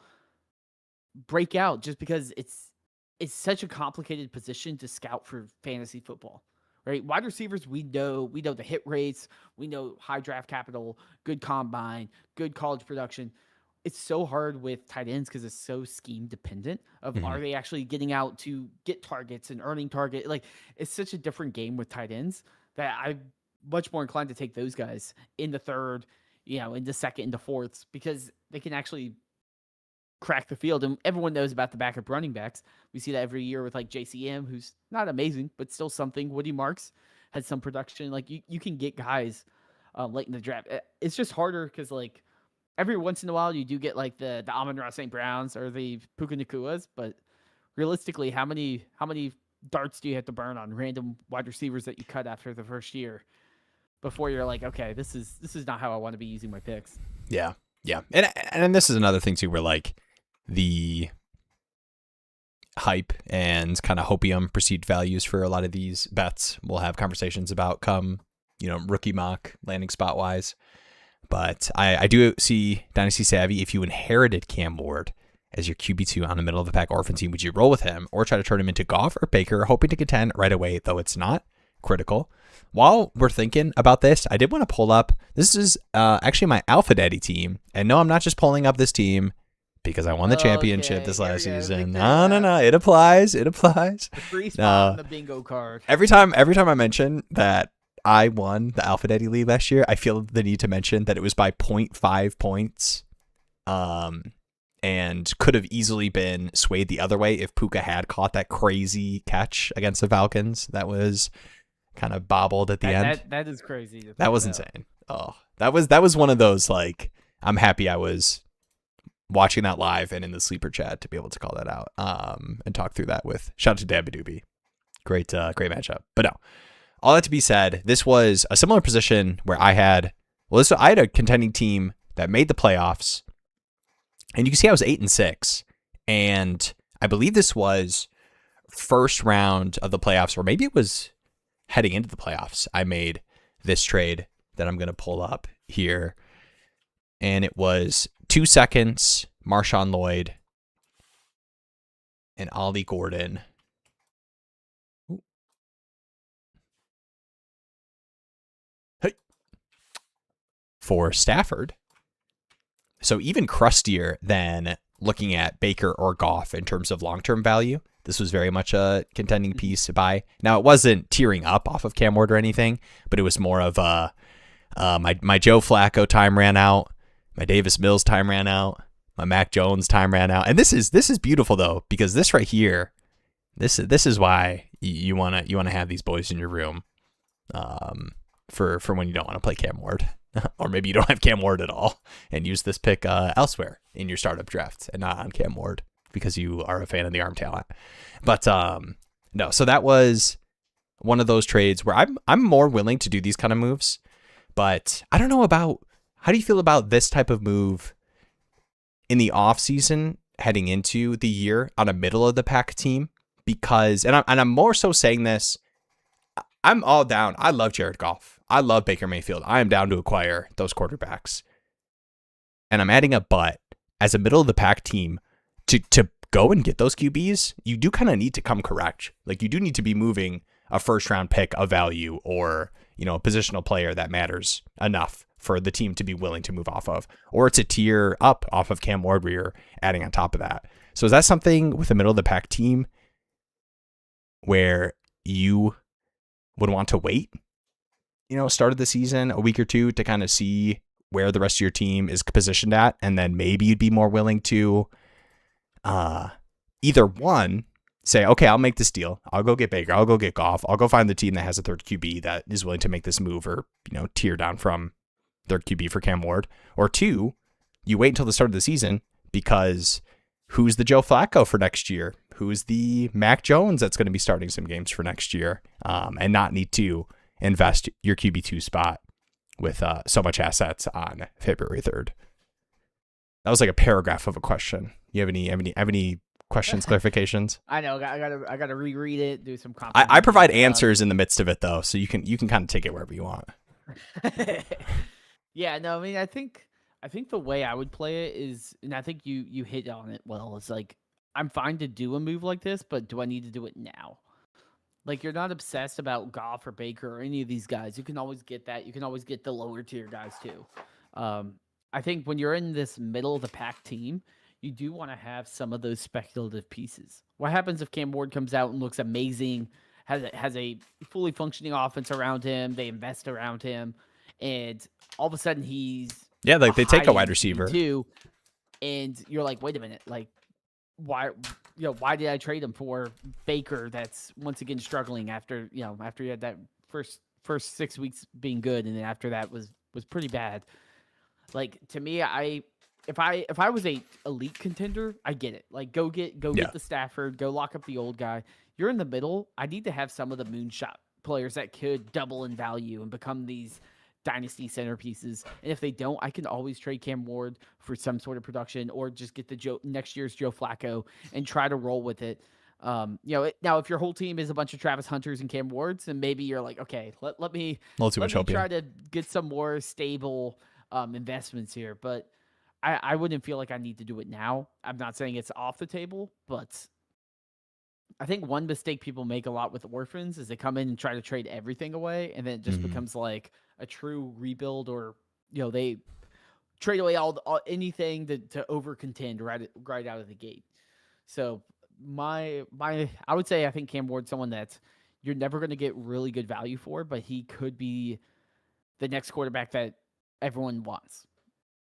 break out just because it's such a complicated position to scout for fantasy football, right? Wide receivers, we know the hit rates, we know high draft capital, good combine, good college production. It's so hard with tight ends because it's so scheme dependent of are they actually getting out to get targets and earning target? Like it's such a different game with tight ends that I'm much more inclined to take those guys in the 3rd, in the 2nd, in the 4th, because they can actually crack the field. And everyone knows about the backup running backs. We see that every year with like JCM, who's not amazing, but still something. Woody Marks had some production. Like you can get guys late in the draft. It's just harder because like every once in a while you do get like the Amon-Ra St. Browns or the Puka Nakuas, but realistically, how many darts do you have to burn on random wide receivers that you cut after the first year before you're like, okay, this is not how I want to be using my picks? Yeah. And this is another thing too, where like the hype and kind of hopium perceived values for a lot of these bets we'll have conversations about come, rookie mock landing spot wise. But I do see Dynasty Savvy. If you inherited Cam Ward as your QB2 on a middle of the pack orphan team, would you roll with him or try to turn him into Goff or Baker, hoping to contend right away, though it's not critical? While we're thinking about this, I did want to pull up. This is actually my Alpha Daddy team. And no, I'm not just pulling up this team because I won the championship this last season. No. It applies. The free spot on the bingo card. Every time I mention that I won the Alpha Daddy League last year, I feel the need to mention that it was by 0.5 points. And could have easily been swayed the other way if Puka had caught that crazy catch against the Falcons. That was kind of bobbled at the end. That is crazy. That was insane. Oh, that was one of those, like, I'm happy I was watching that live and in the sleeper chat to be able to call that out and talk through that with shout out to Dabadoobie. Great matchup. But no, all that to be said, this was a similar position where I had a contending team that made the playoffs, and you can see I was 8-6, and I believe this was first round of the playoffs, or maybe it was heading into the playoffs. I made this trade that I'm going to pull up here, and it was 2 seconds, Marshawn Lloyd, and Ollie Gordon. for Stafford. So even crustier than looking at Baker or Goff in terms of long-term value. This was very much a contending piece to buy. Now, it wasn't tearing up off of Cam Ward or anything, but it was more of my Joe Flacco time ran out, my Davis Mills time ran out, my Mac Jones time ran out. And this is beautiful though, because this right here, this is why you wanna have these boys in your room, for when you don't want to play Cam Ward, or maybe you don't have Cam Ward at all, and use this pick elsewhere in your startup draft and not on Cam Ward because you are a fan of the arm talent. But no, so that was one of those trades where I'm more willing to do these kind of moves. But I don't know how do you feel about this type of move in the off season heading into the year on a middle of the pack team? Because and I'm more so saying this, I'm all down. I love Jared Goff. I love Baker Mayfield. I am down to acquire those quarterbacks. And I'm adding a but as a middle of the pack team to go and get those QBs, you do kind of need to come correct. Like you do need to be moving a first round pick of value or, a positional player that matters enough for the team to be willing to move off of, or it's a tier up off of Cam Ward where you're adding on top of that. So is that something with a middle of the pack team where you would want to wait, start of the season, a week or two to kind of see where the rest of your team is positioned at, and then maybe you'd be more willing to either one, say, okay, I'll make this deal. I'll go get Baker. I'll go get Goff. I'll go find the team that has a third QB that is willing to make this move or, tier down from third QB for Cam Ward. Or two, you wait until the start of the season because who's the Joe Flacco for next year? Who's the Mac Jones that's going to be starting some games for next year, and not need to invest your QB2 spot with so much assets on February 3rd. That was like a paragraph of a question. You have any questions, clarifications? I know. I gotta reread it. Do some. I provide answers in the midst of it though, so you can kind of take it wherever you want. Yeah. No. I mean, I think the way I would play it is, and I think you hit on it well. It's like I'm fine to do a move like this, but do I need to do it now? Like you're not obsessed about Goff or Baker or any of these guys. You can always get that. You can always get the lower tier guys too. I think when you're in this middle of the pack team, you do want to have some of those speculative pieces. What happens if Cam Ward comes out and looks amazing, has a fully functioning offense around him, they invest around him, and all of a sudden he's like they take a wide receiver too, and you're like, wait a minute, like why did I trade him for Baker that's once again struggling after he had that first 6 weeks being good, and then after that was pretty bad. Like to me, if I was a elite contender, I get it. Like go get the Stafford, go lock up the old guy. You're in the middle. I need to have some of the moonshot players that could double in value and become these dynasty centerpieces. And if they don't, I can always trade Cam Ward for some sort of production, or just get the next year's Joe Flacco and try to roll with it. Now if your whole team is a bunch of Travis Hunters and Cam Wards, and maybe you're like, okay, let me try to get some more stable investments here, but I wouldn't feel like I need to do it now. I'm not saying it's off the table, but I think one mistake people make a lot with orphans is they come in and try to trade everything away, and then it just becomes like a true rebuild, or they trade away all anything to over contend right out of the gate. So I would say I think Cam Ward's someone that you're never going to get really good value for, but he could be the next quarterback that everyone wants.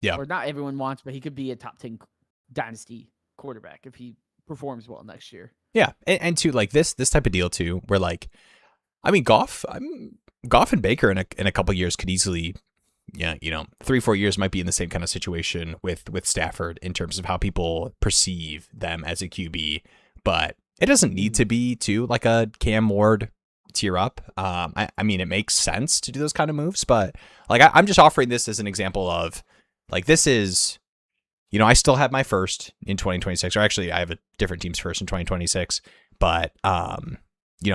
Yeah. Or not everyone wants, but he could be a top 10 dynasty quarterback if he performs well next year. Yeah. And to like this type of deal too, where like, I mean, Goff and Baker in a couple of years could easily, 3-4 years might be in the same kind of situation with Stafford in terms of how people perceive them as a QB, but it doesn't need to be too like a Cam Ward tier up. I mean, it makes sense to do those kind of moves, but like I'm just offering this as an example of like, this is, I still have my first in 2026, or actually I have a different team's first in 2026, but,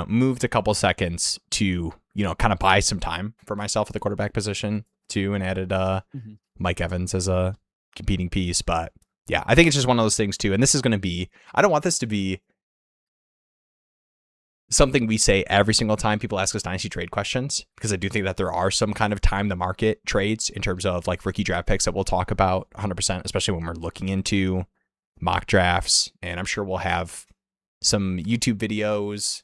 moved a couple seconds to, kind of buy some time for myself at the quarterback position too, and added Mike Evans as a competing piece. But yeah, I think it's just one of those things too. And this is going to be, I don't want this to be something we say every single time people ask us Dynasty trade questions, because I do think that there are some kind of time the market trades in terms of like rookie draft picks that we'll talk about 100%, especially when we're looking into mock drafts. And I'm sure we'll have some YouTube videos,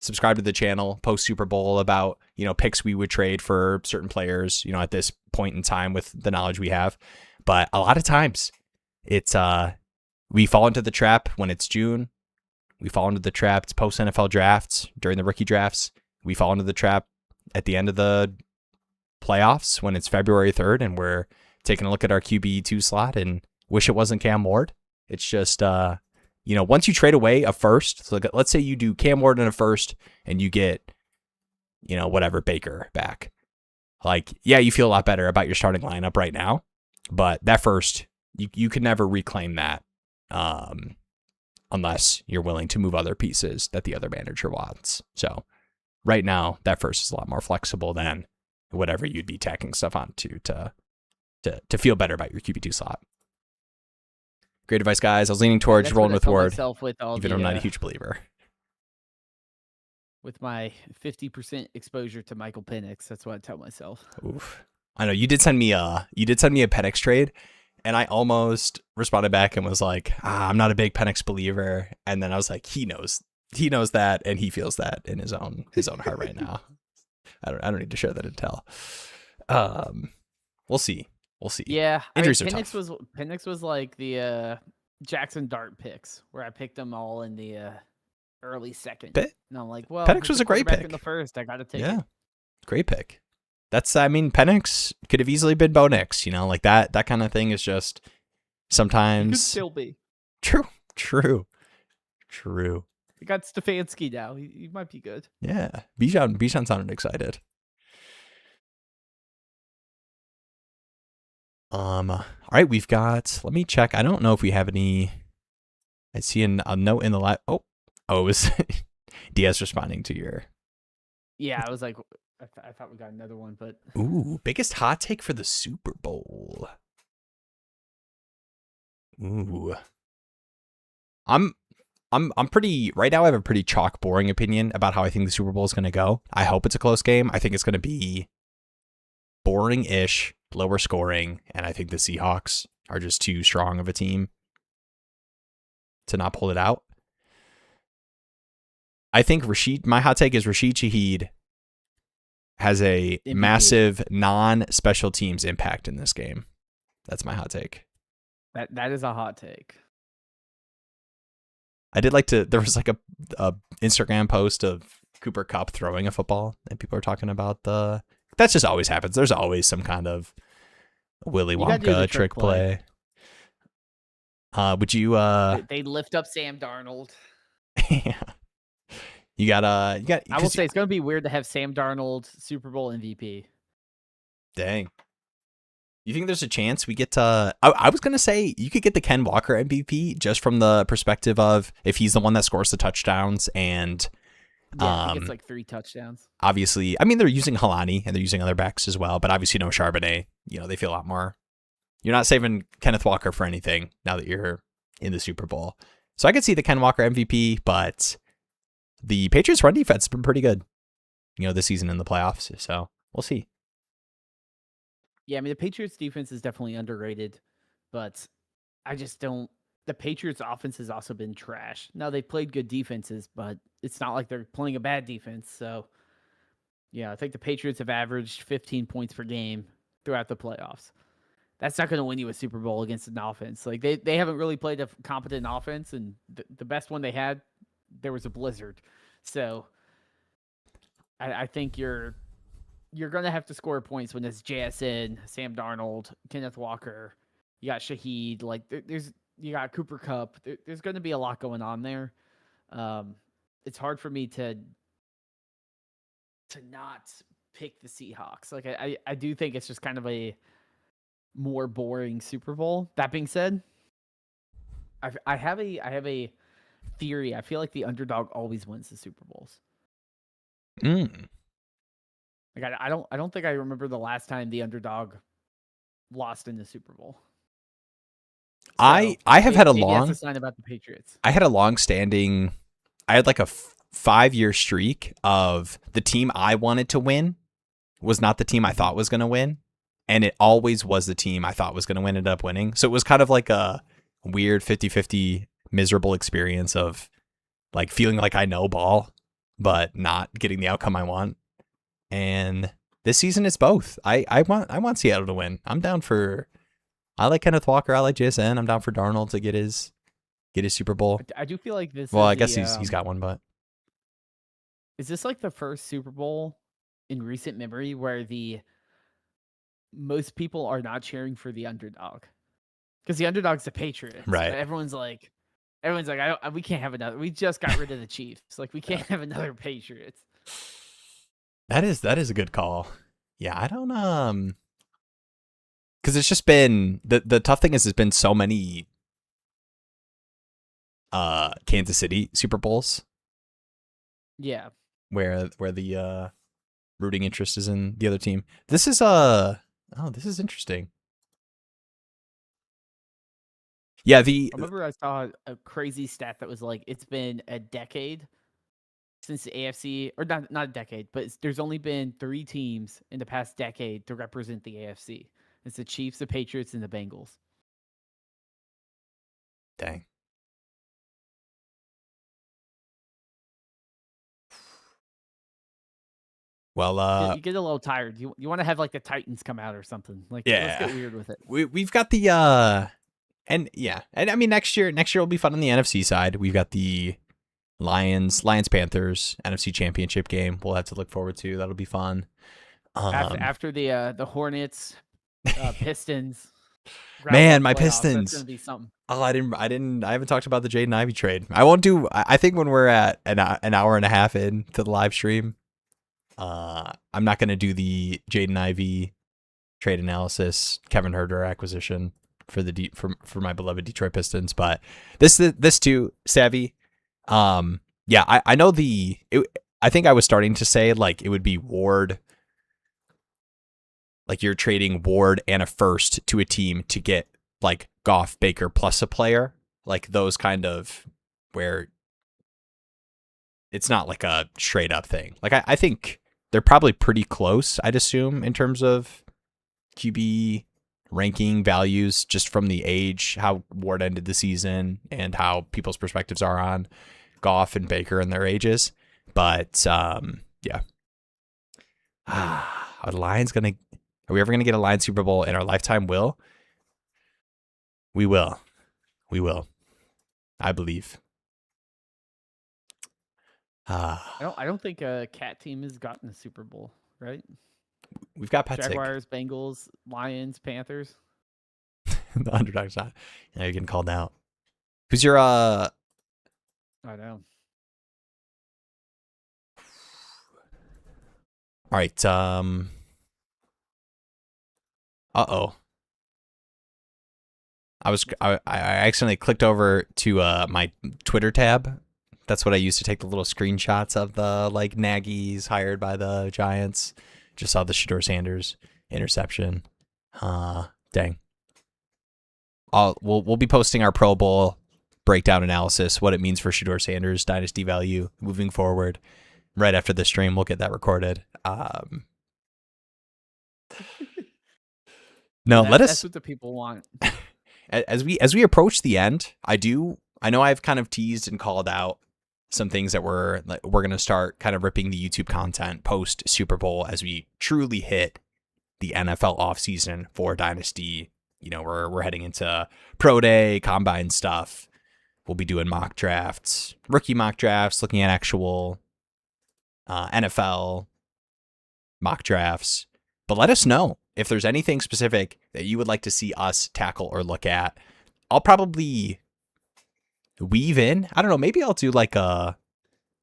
subscribe to the channel, post Super Bowl about, picks we would trade for certain players, at this point in time with the knowledge we have. But a lot of times it's, we fall into the trap when it's June. We fall into the trap. It's post NFL drafts during the rookie drafts. We fall into the trap at the end of the playoffs when it's February 3rd and we're taking a look at our QB2 slot and wish it wasn't Cam Ward. It's just, once you trade away a first, so let's say you do Cam Ward and a first and you get, whatever, Baker back. Like, yeah, you feel a lot better about your starting lineup right now, but that first, you can never reclaim that. Unless you're willing to move other pieces that the other manager wants. So right now, that first is a lot more flexible than whatever you'd be tacking stuff onto to feel better about your QB2 slot. Great advice, guys. I was leaning towards rolling with Ward, even though I'm not a huge believer. With my 50% exposure to Michael Penix, that's what I tell myself. Oof. I know you did send me a Penix trade. And I almost responded back and was like, I'm not a big Penix believer. And then I was like, he knows that, and he feels that in his own heart right now. I don't need to share that intel. We'll see. Yeah, injuries are tough. Penix was like the Jackson Dart picks, where I picked them all in the early second. And I'm like, well, Penix was a great pick in the first. I got to take it. Yeah, great pick. Penix could have easily been Bo Nix, like that kind of thing is just sometimes. Could still be. True. You got Stefanski now. He might be good. Yeah. Bijan sounded excited. All right, we've got, let me check. I don't know if we have any. I see a note in the lab. Oh, it was Diaz responding to your. Yeah, I was like, I thought we got another one, but ooh, biggest hot take for the Super Bowl. Ooh, I'm pretty right now. I have a pretty chalk boring opinion about how I think the Super Bowl is going to go. I hope it's a close game. I think it's going to be boring-ish, lower scoring, and I think the Seahawks are just too strong of a team to not pull it out. I think my hot take is Rashid Shaheed has a MVP. Massive non-special teams impact in this game. That's my hot take. That is a hot take. I did like to, there was like a Instagram post of Cooper Kupp throwing a football and people are talking about that just always happens. There's always some kind of Willy Wonka trick play. Would you, they lift up Sam Darnold. Yeah. You got. I will say it's going to be weird to have Sam Darnold Super Bowl MVP. Dang. You think there's a chance we get to? I was going to say you could get the Ken Walker MVP just from the perspective of if he's the one that scores the touchdowns and. Yeah, he gets like 3 touchdowns. Obviously, I mean they're using Halani and they're using other backs as well, but obviously no Charbonnet. They feel a lot more. You're not saving Kenneth Walker for anything now that you're in the Super Bowl. So I could see the Ken Walker MVP, but. The Patriots' run defense has been pretty good, this season in the playoffs. So we'll see. Yeah, I mean, the Patriots' defense is definitely underrated, but I just don't. The Patriots' offense has also been trash. Now, they've played good defenses, but it's not like they're playing a bad defense. So, yeah, I think the Patriots have averaged 15 points per game throughout the playoffs. That's not going to win you a Super Bowl against an offense. Like, they haven't really played a competent offense, and the best one they had, there was a blizzard. So I think you're going to have to score points when it's JSN, Sam Darnold, Kenneth Walker, you got Shaheed, like you got Cooper Kupp. There's going to be a lot going on there. It's hard for me to not pick the Seahawks. Like I do think it's just kind of a more boring Super Bowl. That being said, I have a theory. I feel like the underdog always wins the Super Bowls. Like I don't think I remember the last time the underdog lost in the Super Bowl. So I have had a long that's a sign about the Patriots. I had a long standing. I had like a 5-year streak of the team I wanted to win was not the team I thought was going to win. And it always was the team I thought was going to win, ended up winning. So it was kind of like a weird 50-50 miserable experience of like feeling like I know ball, but not getting the outcome I want. And this season it's both. I want Seattle to win. I'm down for, I like Kenneth Walker. I like JSN. I'm down for Darnold to get his Super Bowl. I do feel like this. Well, is I guess the, he's got one, but is this like the first Super Bowl in recent memory where the most people are not cheering for the underdog? Because the underdog's the Patriots. Right. But everyone's like, we can't have another. We just got rid of the Chiefs. Like, we can't have another Patriots. That is a good call. Yeah, I don't because it's just been the tough thing is there's been so many Kansas City Super Bowls. Yeah. Where the rooting interest is in the other team. This is this is interesting. Yeah, I remember I saw a crazy stat that was like it's been a decade since the AFC, or not a decade, but there's only been 3 teams in the past decade to represent the AFC. It's the Chiefs, the Patriots, and the Bengals. Dang. Well, you get a little tired. You want to have like the Titans come out or something. Like, yeah, let's get weird with it. We've got the and I mean next year will be fun on the NFC side. We've got the Lions Panthers NFC Championship game. We'll have to look forward to. That'll be fun. After the Hornets, Pistons. Man, my playoffs, Pistons. That's gonna be something. Oh, I haven't talked about the Jaden Ivey trade. I won't do. I think when we're at an hour and a half in to the live stream, I'm not gonna do the Jaden Ivey trade analysis, Kevin Huerter acquisition for for my beloved Detroit Pistons. But this too, Savvy. Yeah, I know I think I was starting to say like it would be Ward. Like you're trading Ward and a first to a team to get like Goff, Baker plus a player, like those kind of where it's not like a straight up thing. Like I think they're probably pretty close, I'd assume, in terms of QB ranking values, just from the age, how Ward ended the season, and how people's perspectives are on Goff and Baker and their ages. But yeah. Are the Lions are we ever gonna get a Lions Super Bowl in our lifetime? We will. I believe. I don't think a cat team has gotten a Super Bowl, right? We've got Pet Jaguars, Bengals, Lions, Panthers. The underdog's not. You're getting called out. Who's your I know. All right. Uh-oh. I accidentally clicked over to my Twitter tab. That's what I used to take the little screenshots of the like Nagy's hired by the Giants. Just saw the Shedeur Sanders interception. Dang. We'll be posting our Pro Bowl breakdown analysis, what it means for Shedeur Sanders' dynasty value moving forward. Right after the stream, we'll get that recorded. No, that's what the people want. As we approach the end, I know I've kind of teased and called out some things that we're going to start kind of ripping the YouTube content post Super Bowl as we truly hit the NFL offseason for Dynasty. You know, we're heading into Pro Day, Combine stuff. We'll be doing mock drafts, rookie mock drafts, looking at actual NFL mock drafts. But let us know if there's anything specific that you would like to see us tackle or look at. I'll probably weave in. I don't know. Maybe I'll do like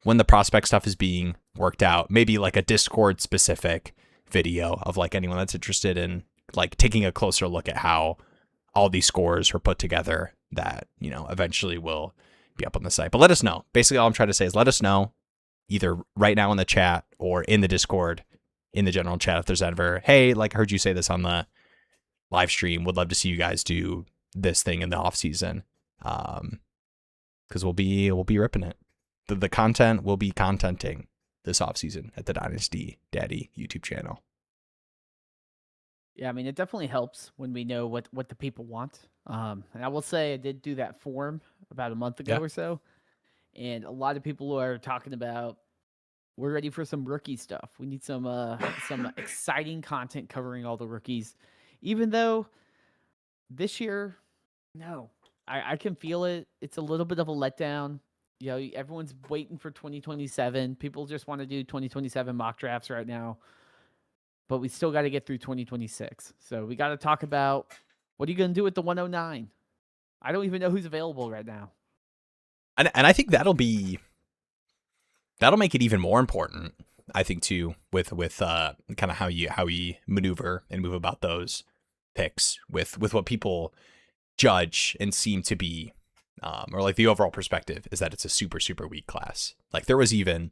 when the prospect stuff is being worked out, maybe like a Discord specific video of like anyone that's interested in like taking a closer look at how all these scores are put together that, you know, eventually will be up on the site. But let us know. Basically, all I'm trying to say is let us know either right now in the chat or in the Discord, in the general chat, if there's ever, hey, like I heard you say this on the live stream, would love to see you guys do this thing in the off season. Because we'll be ripping it. the content will be contenting this offseason at the Dynasty Daddy YouTube channel. Yeah, I mean, it definitely helps when we know what the people want. And I will say I did do that form about a month ago or so, and a lot of people are talking about we're ready for some rookie stuff. We need some exciting content covering all the rookies, even though this year, no, I can feel it. It's a little bit of a letdown. You know, everyone's waiting for 2027. People just want to do 2027 mock drafts right now. But we still got to get through 2026. So we got to talk about what are you going to do with the 109? I don't even know who's available right now. And I think that'll make it even more important, I think, too, with kind of how you maneuver and move about those picks with what people judge and seem to be, or like the overall perspective is that it's a super, super weak class. Like there was even,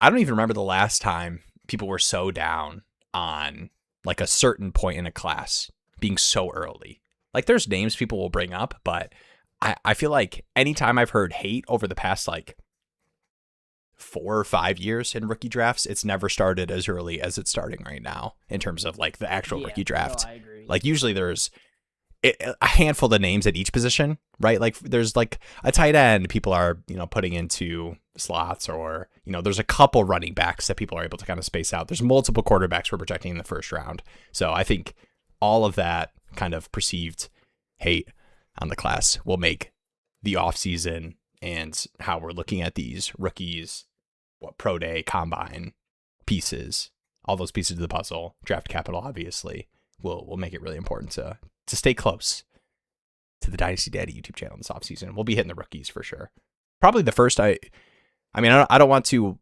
I don't even remember the last time people were so down on like a certain point in a class being so early. Like there's names people will bring up, but I feel like anytime I've heard hate over the past like 4 or 5 years in rookie drafts, it's never started as early as it's starting right now in terms of like the actual rookie draft. No, I agree. Like usually there's a handful of names at each position, right? Like there's like a tight end people are, putting into slots, or, there's a couple running backs that people are able to kind of space out. There's multiple quarterbacks we're projecting in the first round. So I think all of that kind of perceived hate on the class will make the offseason and how we're looking at these rookies, pro day, combine pieces, all those pieces of the puzzle, draft capital, obviously, will make it really important to stay close to the Dynasty Daddy YouTube channel this offseason. We'll be hitting the rookies for sure. Probably the first, I don't want to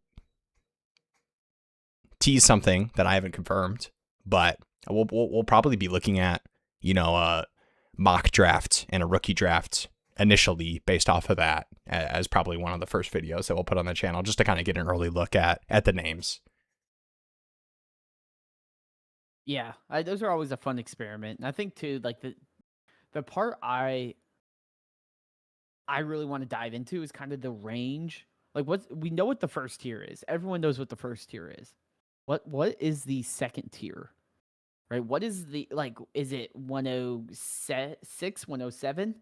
tease something that I haven't confirmed, but we'll probably be looking at, a mock draft and a rookie draft initially based off of that as probably one of the first videos that we'll put on the channel, just to kind of get an early look at the names. Yeah, those are always a fun experiment. And I think too, like the part I really want to dive into is kind of the range. Like we know what the first tier is. Everyone knows what the first tier is. What is the second tier? Right? What is the, like, is it 106, 107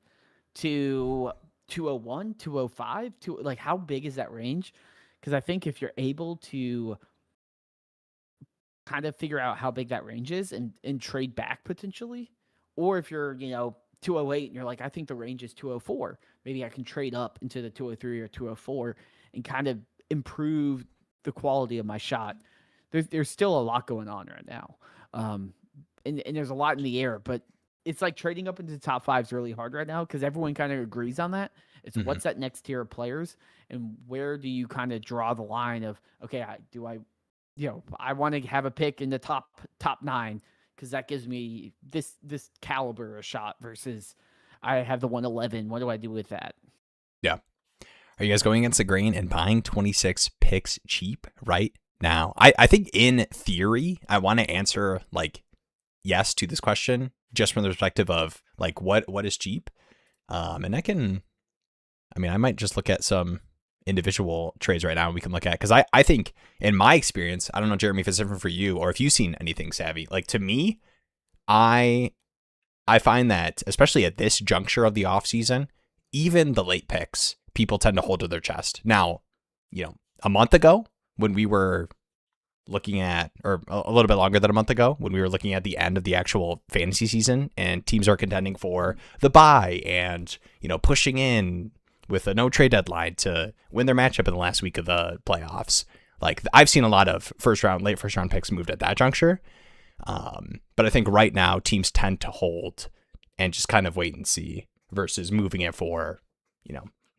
to 201, 205? Like, how big is that range? Because I think if you're able to kind of figure out how big that range is and trade back potentially, or if you're, 208 and you're like, I think the range is 204, maybe I can trade up into the 203 or 204 and kind of improve the quality of my shot. There's still a lot going on right now. And there's a lot in the air, but it's like trading up into the top 5 is really hard right now because everyone kind of agrees on that. It's what's that next tier of players, and where do you kind of draw the line of, okay, I want to have a pick in the top 9 because that gives me this caliber of shot versus I have the 111. What do I do with that? Yeah. Are you guys going against the grain and buying 26 picks cheap right now? I think in theory, I want to answer like yes to this question just from the perspective of like what is cheap. And I might just look at some individual trades right now we can look at, because I think in my experience, I don't know, Jeremy, if it's different for you or if you've seen anything savvy. Like to me, I find that especially at this juncture of the offseason, even the late picks, people tend to hold to their chest. Now, a month ago when we were looking at, or a little bit longer than a month ago when we were looking at the end of the actual fantasy season and teams are contending for the bye and, pushing in with a no trade deadline to win their matchup in the last week of the playoffs. Like I've seen a lot of late first round picks moved at that juncture. But I think right now teams tend to hold and just kind of wait and see versus moving it for,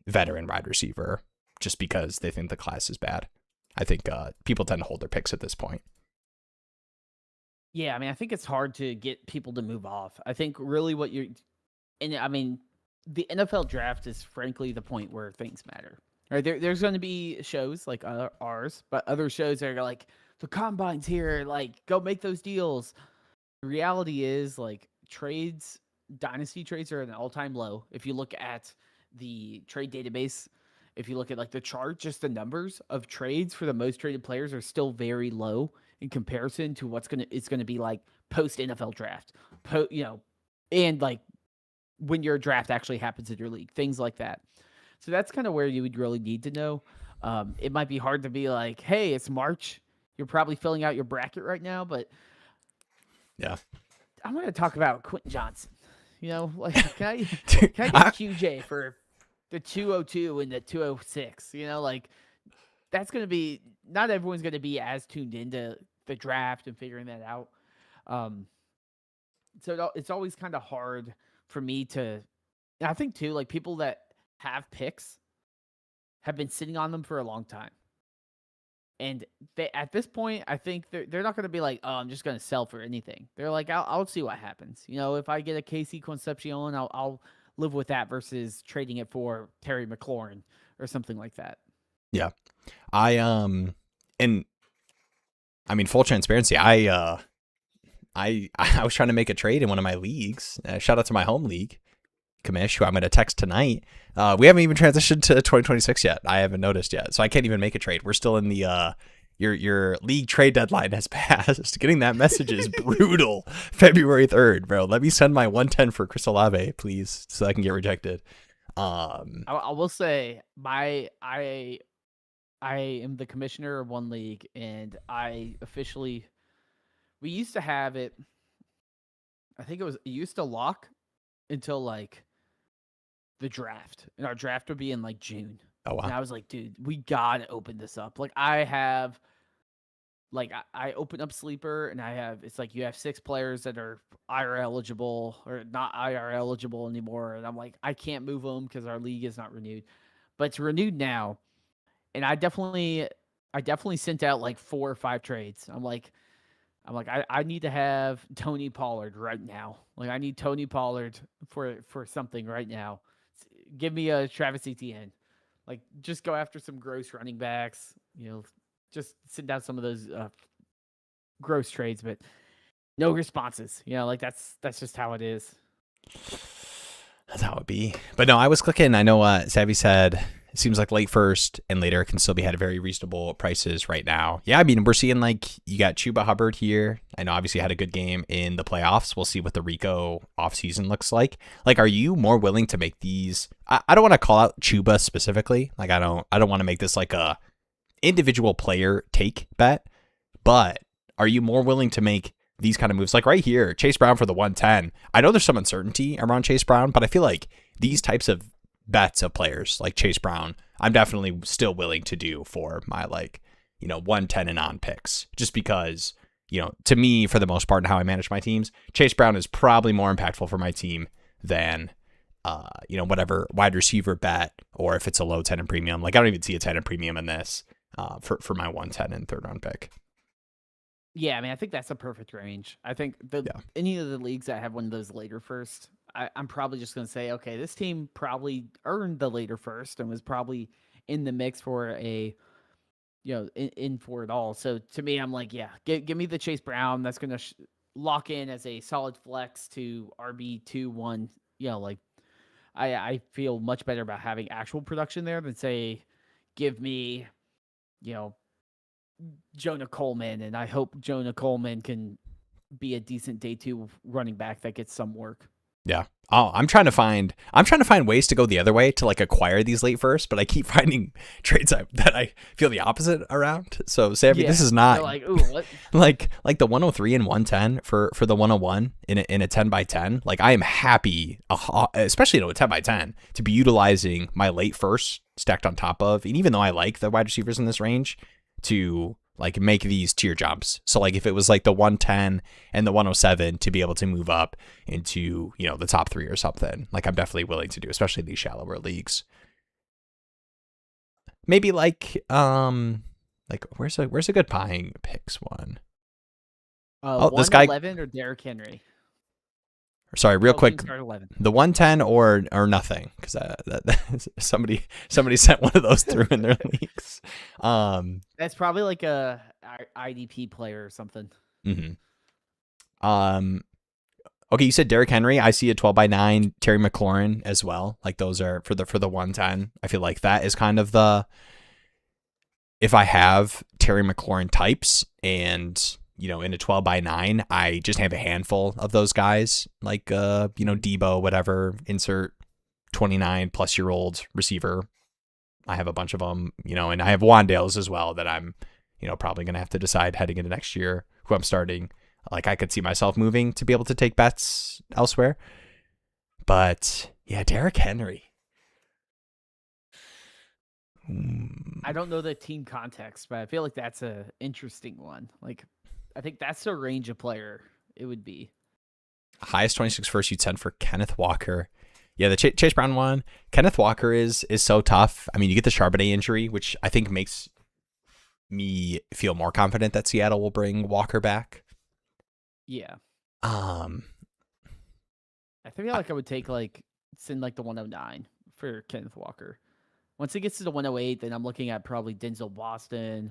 veteran wide receiver just because they think the class is bad. I think people tend to hold their picks at this point. Yeah, I think it's hard to get people to move off. I think really the NFL draft is frankly the point where things matter. Right? There's going to be shows like ours, but other shows that are like, the combine's here, like, go make those deals. The reality is, like, dynasty trades are at an all-time low. If you look at the trade database, if you look at like the chart, just the numbers of trades for the most traded players are still very low in comparison to it's gonna be like post NFL draft, and like when your draft actually happens in your league, things like that. So that's kind of where you would really need to know. It might be hard to be like, hey, it's March. You're probably filling out your bracket right now, but yeah, I'm going to talk about Quentin Johnson. Like can I Dude, get QJ for the 202 and the 206? Like that's going to be not everyone's going to be as tuned into the draft and figuring that out. So it's always kind of hard for me to. And I think too, like people that have picks have been sitting on them for a long time. And at this point, I think they're not going to be like, oh, I'm just going to sell for anything. They're like, I'll see what happens. If I get a KC Concepcion, I'll live with that versus trading it for Terry McLaurin or something like that. Yeah. And I mean, full transparency, I was trying to make a trade in one of my leagues. Shout out to my home league, Kamish, who I'm going to text tonight. We haven't even transitioned to 2026 yet. I haven't noticed yet, so I can't even make a trade. We're still in the your league trade deadline has passed. Getting that message is brutal. February 3rd, bro. Let me send my 110 for Chris Olave, please, so I can get rejected. I will say I am the commissioner of one league, and we used to have it. I think it used to lock until like the draft, and our draft would be in like June. Oh wow! And I was like, dude, we gotta open this up. Like I open up Sleeper, and it's like you have 6 players that are IR eligible or not IR eligible anymore, and I'm like, I can't move them because our league is not renewed, but it's renewed now, and I definitely sent out like 4 or 5 trades. I'm like, I need to have Tony Pollard right now. Like I need Tony Pollard for something right now. Give me a Travis Etienne. Like just go after some gross running backs. Just send out some of those gross trades, but no responses. Like that's just how it is. That's how it be. But no, I was clicking. I know Savvy said it seems like late first and later can still be had at very reasonable prices right now. Yeah, I mean, we're seeing like you got Chuba Hubbard here. I know obviously had a good game in the playoffs. We'll see what the Rico offseason looks like. Like, are you more willing to make these? I don't want to call out Chuba specifically. Like, I don't want to make this like a individual player take bet, but are you more willing to make these kind of moves? Like right here, Chase Brown for the 110. I know there's some uncertainty around Chase Brown, but I feel like these types of bets of players like Chase Brown, I'm definitely still willing to do for my 110 and on picks, just because, to me, for the most part, and how I manage my teams, Chase Brown is probably more impactful for my team than, whatever wide receiver bet, or if it's a low 10 and premium. Like I don't even see a 10 and premium in this for my 110 and third round pick. Yeah, I mean, I think that's a perfect range. I think any of the leagues that have one of those later first, I'm probably just going to say, okay, this team probably earned the later first and was probably in the mix for a, in for it all. So to me, I'm like, yeah, give me the Chase Brown. That's going to lock in as a solid flex to RB2-1. I feel much better about having actual production there than say, give me, Jonah Coleman, and I hope Jonah Coleman can be a decent day 2 running back that gets some work. Yeah. Oh, I'm trying to find ways to go the other way to like acquire these late first, but I keep finding trades that I feel the opposite around. So Savvy, this is not like, ooh, what? like the 103 and 110 for the 101 in a 10 by 10. Like I am happy, especially in a 10 by 10, to be utilizing my late first stacked on top of, and even though I like the wide receivers in this range, to like make these tier jumps. So like if it was like the 110 and the 107 to be able to move up into, the top 3 or something, like I'm definitely willing to do, especially these shallower leagues. Maybe like where's a good buying picks one? This guy or Derrick Henry. Sorry, real quick. The 110 or nothing, because somebody sent one of those through in their leagues. That's probably like a IDP player or something. Mm-hmm. Okay, you said Derrick Henry. I see a 12x9 Terry McLaurin as well. Like those are for the 110. I feel like that is kind of the, if I have Terry McLaurin types and, you know, in a 12x9, I just have a handful of those guys, like, you know, Debo, whatever, insert 29 plus year old receiver. I have a bunch of them, you know, and I have Wandales as well that I'm, you know, probably going to have to decide heading into next year who I'm starting. Like I could see myself moving to be able to take bets elsewhere. But yeah, Derrick Henry. I don't know the team context, but I feel like that's a interesting one. Like, I think that's the range of player it would be. Highest 26 first you'd send for Kenneth Walker. Yeah, the Chase Brown one. Kenneth Walker is so tough. I mean, you get the Charbonnet injury, which I think makes me feel more confident that Seattle will bring Walker back. Yeah. I feel like I would take send the 109 for Kenneth Walker. Once it gets to the 108, then I'm looking at probably Denzel Boston,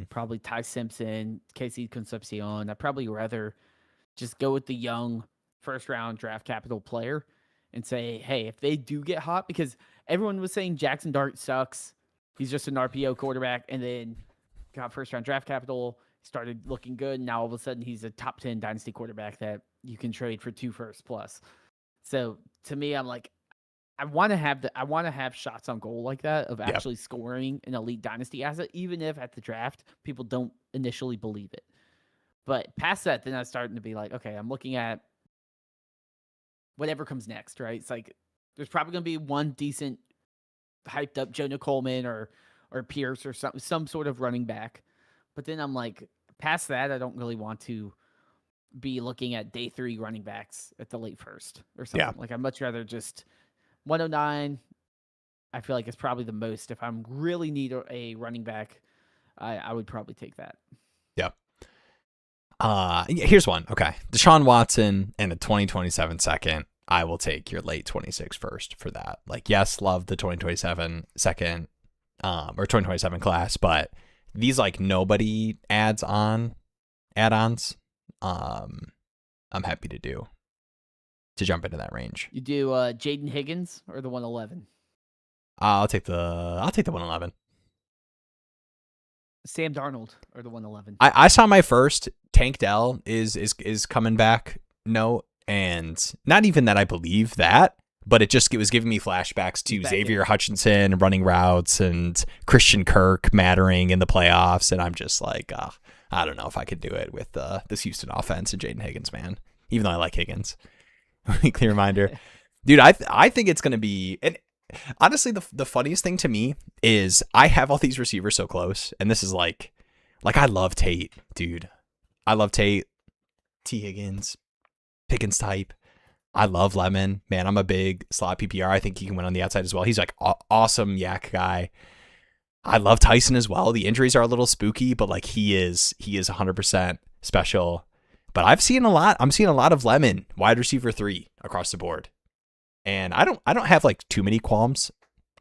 probably Ty Simpson, Casey Concepcion. I'd probably rather just go with the young first round draft capital player and say, hey, if they do get hot, because everyone was saying Jackson Dart sucks. He's just an RPO quarterback, and then got first round draft capital, started looking good. And now all of a sudden he's a top 10 dynasty quarterback that you can trade for 2 firsts plus. So to me, I'm like, I want to have shots on goal like that of actually scoring an elite dynasty asset, even if at the draft people don't initially believe it. But past that, then I'm starting to be like, okay, I'm looking at whatever comes next, right? It's like there's probably going to be one decent hyped up Jonah Coleman or Pierce or some sort of running back. But then I'm like, past that, I don't really want to be looking at day 3 running backs at the late first or something. Yeah. Like I'd much rather just 109. I feel like it's probably the most. If I'm really need a running back, I would probably take that. Yep. Here's one. Okay. Deshaun Watson and a 2027 second. I will take your late 26 first for that. Like, yes, love the 2027 second, or 2027 class, but these like nobody add-ons, I'm happy to jump into that range. You do Jaden Higgins or the 111? I'll take the 111. Sam Darnold or the 111? I saw my first Tank Dell is coming back note, and not even that I believe that, but it was giving me flashbacks to Xavier Hutchinson running routes and Christian Kirk mattering in the playoffs, and I'm just like, I don't know if I could do it with this Houston offense and Jaden Higgins, man. Even though I like Higgins. Weekly reminder. Dude, I think it's going to be... And honestly, the funniest thing to me is I have all these receivers so close, and this is like I love Tate, dude. I love Tate, T. Higgins, Pickens type. I love Lemon. Man, I'm a big slot PPR. I think he can win on the outside as well. He's like awesome yak guy. I love Tyson as well. The injuries are a little spooky, but like he is 100% special. But I'm seeing a lot of Lemon, wide receiver 3 across the board. And I don't have like too many qualms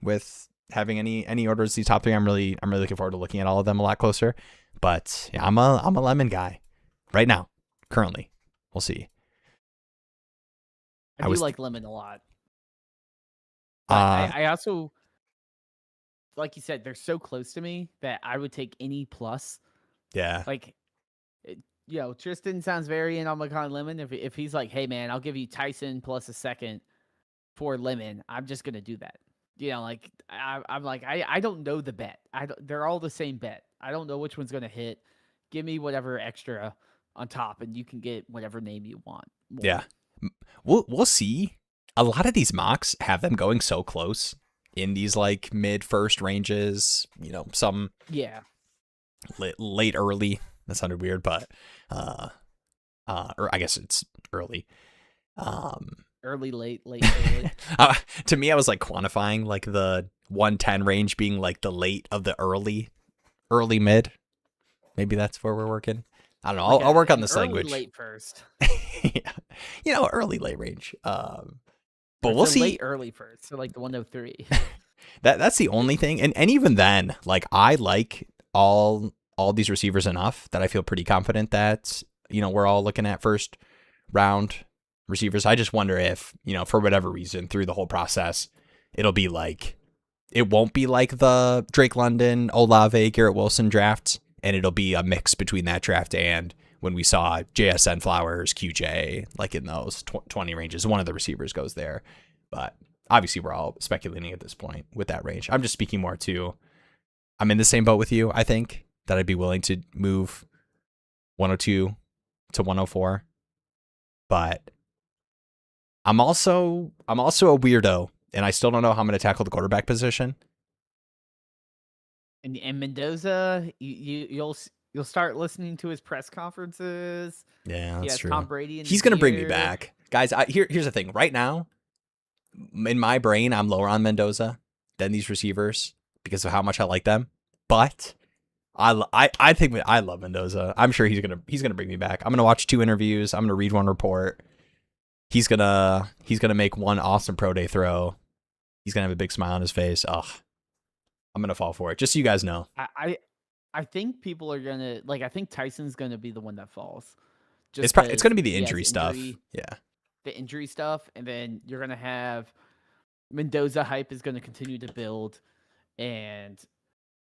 with having any orders these top 3. I'm really looking forward to looking at all of them a lot closer. But yeah, I'm a Lemon guy right now, currently. We'll see. I do like Lemon a lot. I also, like you said, they're so close to me that I would take any plus. Yeah. Like, Tristan sounds very in on McCon Lemon. If he's like, hey, man, I'll give you Tyson plus a second for Lemon, I'm just going to do that. I'm like, I don't know the bet. They're all the same bet. I don't know which one's going to hit. Give me whatever extra on top, and you can get whatever name you want. More. Yeah. We'll see. A lot of these mocks have them going so close in these like mid first ranges, some late early. That sounded weird, but or I guess it's early. Early, late, early. To me, I was like quantifying like the 110 range being like the late of the early mid. Maybe that's where we're working. I don't know. I'll work on this language. Late first. Yeah. Early, late range. But we'll see. Late, early first. So like the 103. That's the only thing. And even then, like I like all these receivers enough that I feel pretty confident that, we're all looking at first round receivers. I just wonder if, for whatever reason, through the whole process, it'll be like, it won't be like the Drake London, Olave, Garrett Wilson draft, and it'll be a mix between that draft and when we saw JSN Flowers, QJ, like in those 20 ranges. One of the receivers goes there. But obviously we're all speculating at this point with that range. I'm just speaking more to, I'm in the same boat with you, I think, that I'd be willing to move 102 to 104. But I'm also a weirdo, and I still don't know how I'm going to tackle the quarterback position. And Mendoza, you'll start listening to his press conferences. Yeah, that's true. Tom Brady. He's going to bring me back, guys. Here's the thing. Right now, in my brain, I'm lower on Mendoza than these receivers because of how much I like them. But I think I love Mendoza. I'm sure he's gonna bring me back. I'm gonna watch 2 interviews. I'm gonna read 1 report. He's gonna make 1 awesome pro day throw. He's gonna have a big smile on his face. Ugh, I'm gonna fall for it. Just so you guys know. I think people are gonna I think Tyson's gonna be the one that falls. It's gonna be the injury stuff. Yeah, the injury stuff, and then you're gonna have Mendoza hype is gonna continue to build, and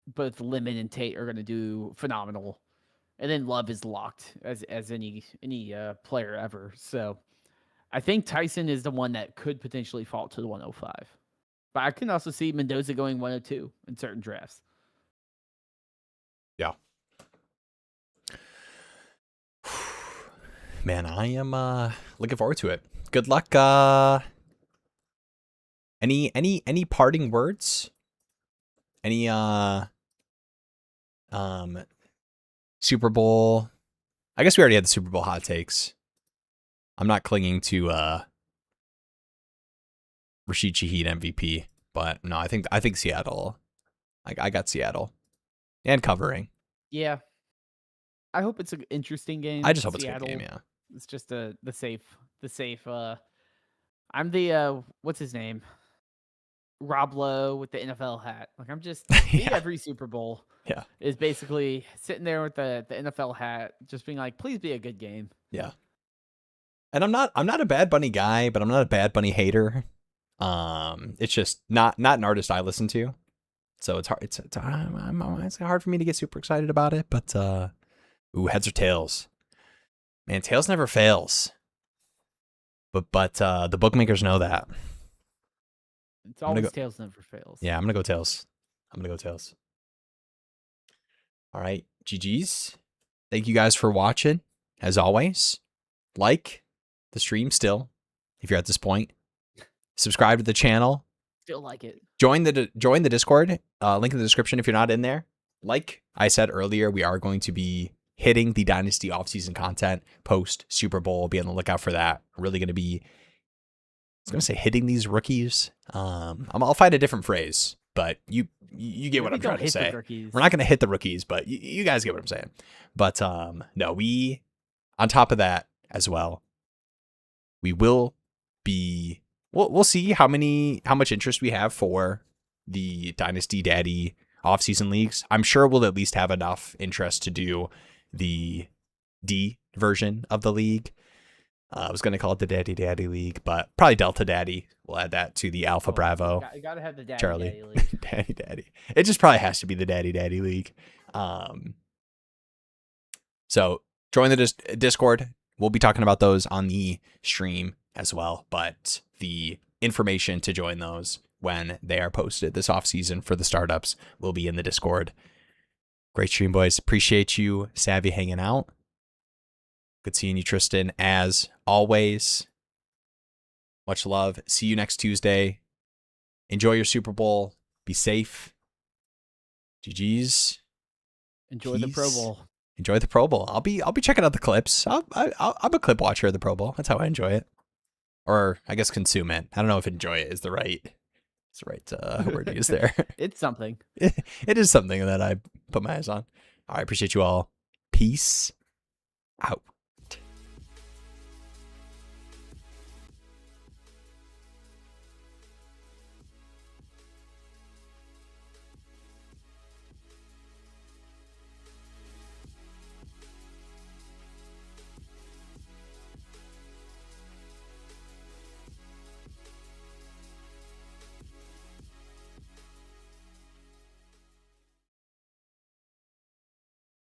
both Lemon and Tate are gonna do phenomenal, and then Love is locked as any player ever. So I think Tyson is the one that could potentially fall to the 105. But I can also see Mendoza going 102 in certain drafts. Yeah. Man, I am looking forward to it. Good luck. Any parting words? Any Super Bowl? I guess we already had the Super Bowl hot takes. I'm not clinging to Rashid Shaheed MVP, but no, I think Seattle. I got Seattle and covering. Yeah, I hope it's an interesting game. I just hope Seattle, it's a good game. Yeah, it's just the safe. I'm the what's his name? Rob Lowe with the NFL hat. I'm just every Super Bowl. Yeah, is basically sitting there with the NFL hat, just being like, please be a good game. Yeah. And I'm not a Bad Bunny guy, but I'm not a Bad Bunny hater. It's just not an artist I listen to, so it's hard. It's hard for me to get super excited about it. But heads or tails, man, tails never fails. But the bookmakers know that. It's always tails never fails. Yeah, I'm gonna go tails. All right, GGs. Thank you guys for watching. As always, like the stream still, if you're at this point. Subscribe to the channel. Still like it. Join the Discord. Link in the description if you're not in there. Like I said earlier, we are going to be hitting the Dynasty offseason content post Super Bowl. Be on the lookout for that. Really going to be, I was going to say hitting these rookies. I'll find a different phrase, but you get what I'm trying to say. We're not going to hit the rookies, but you guys get what I'm saying. But no, we, on top of that as well, we will be, we'll see how much interest we have for the Dynasty Daddy off-season leagues. I'm sure we'll at least have enough interest to do the D version of the league. I was going to call it the Daddy League, but probably Delta Daddy. We'll add that to the Alpha Bravo. You got to have the Daddy Charlie. Daddy League. Daddy. It just probably has to be the Daddy League. So join the Discord. We'll be talking about those on the stream as well, but the information to join those when they are posted this off season for the startups will be in the Discord. Great stream, boys. Appreciate you, Savvy, hanging out. Good seeing you, Tristan, as always. Much love. See you next Tuesday. Enjoy your Super Bowl. Be safe. GG's. Enjoy the Pro Bowl. Enjoy the Pro Bowl. I'll be checking out the clips. I'm a clip watcher of the Pro Bowl. That's how I enjoy it. Or I guess consume it. I don't know if enjoy it is the right word to use there. It's something. It is something that I put my eyes on. All right, appreciate you all. Peace out.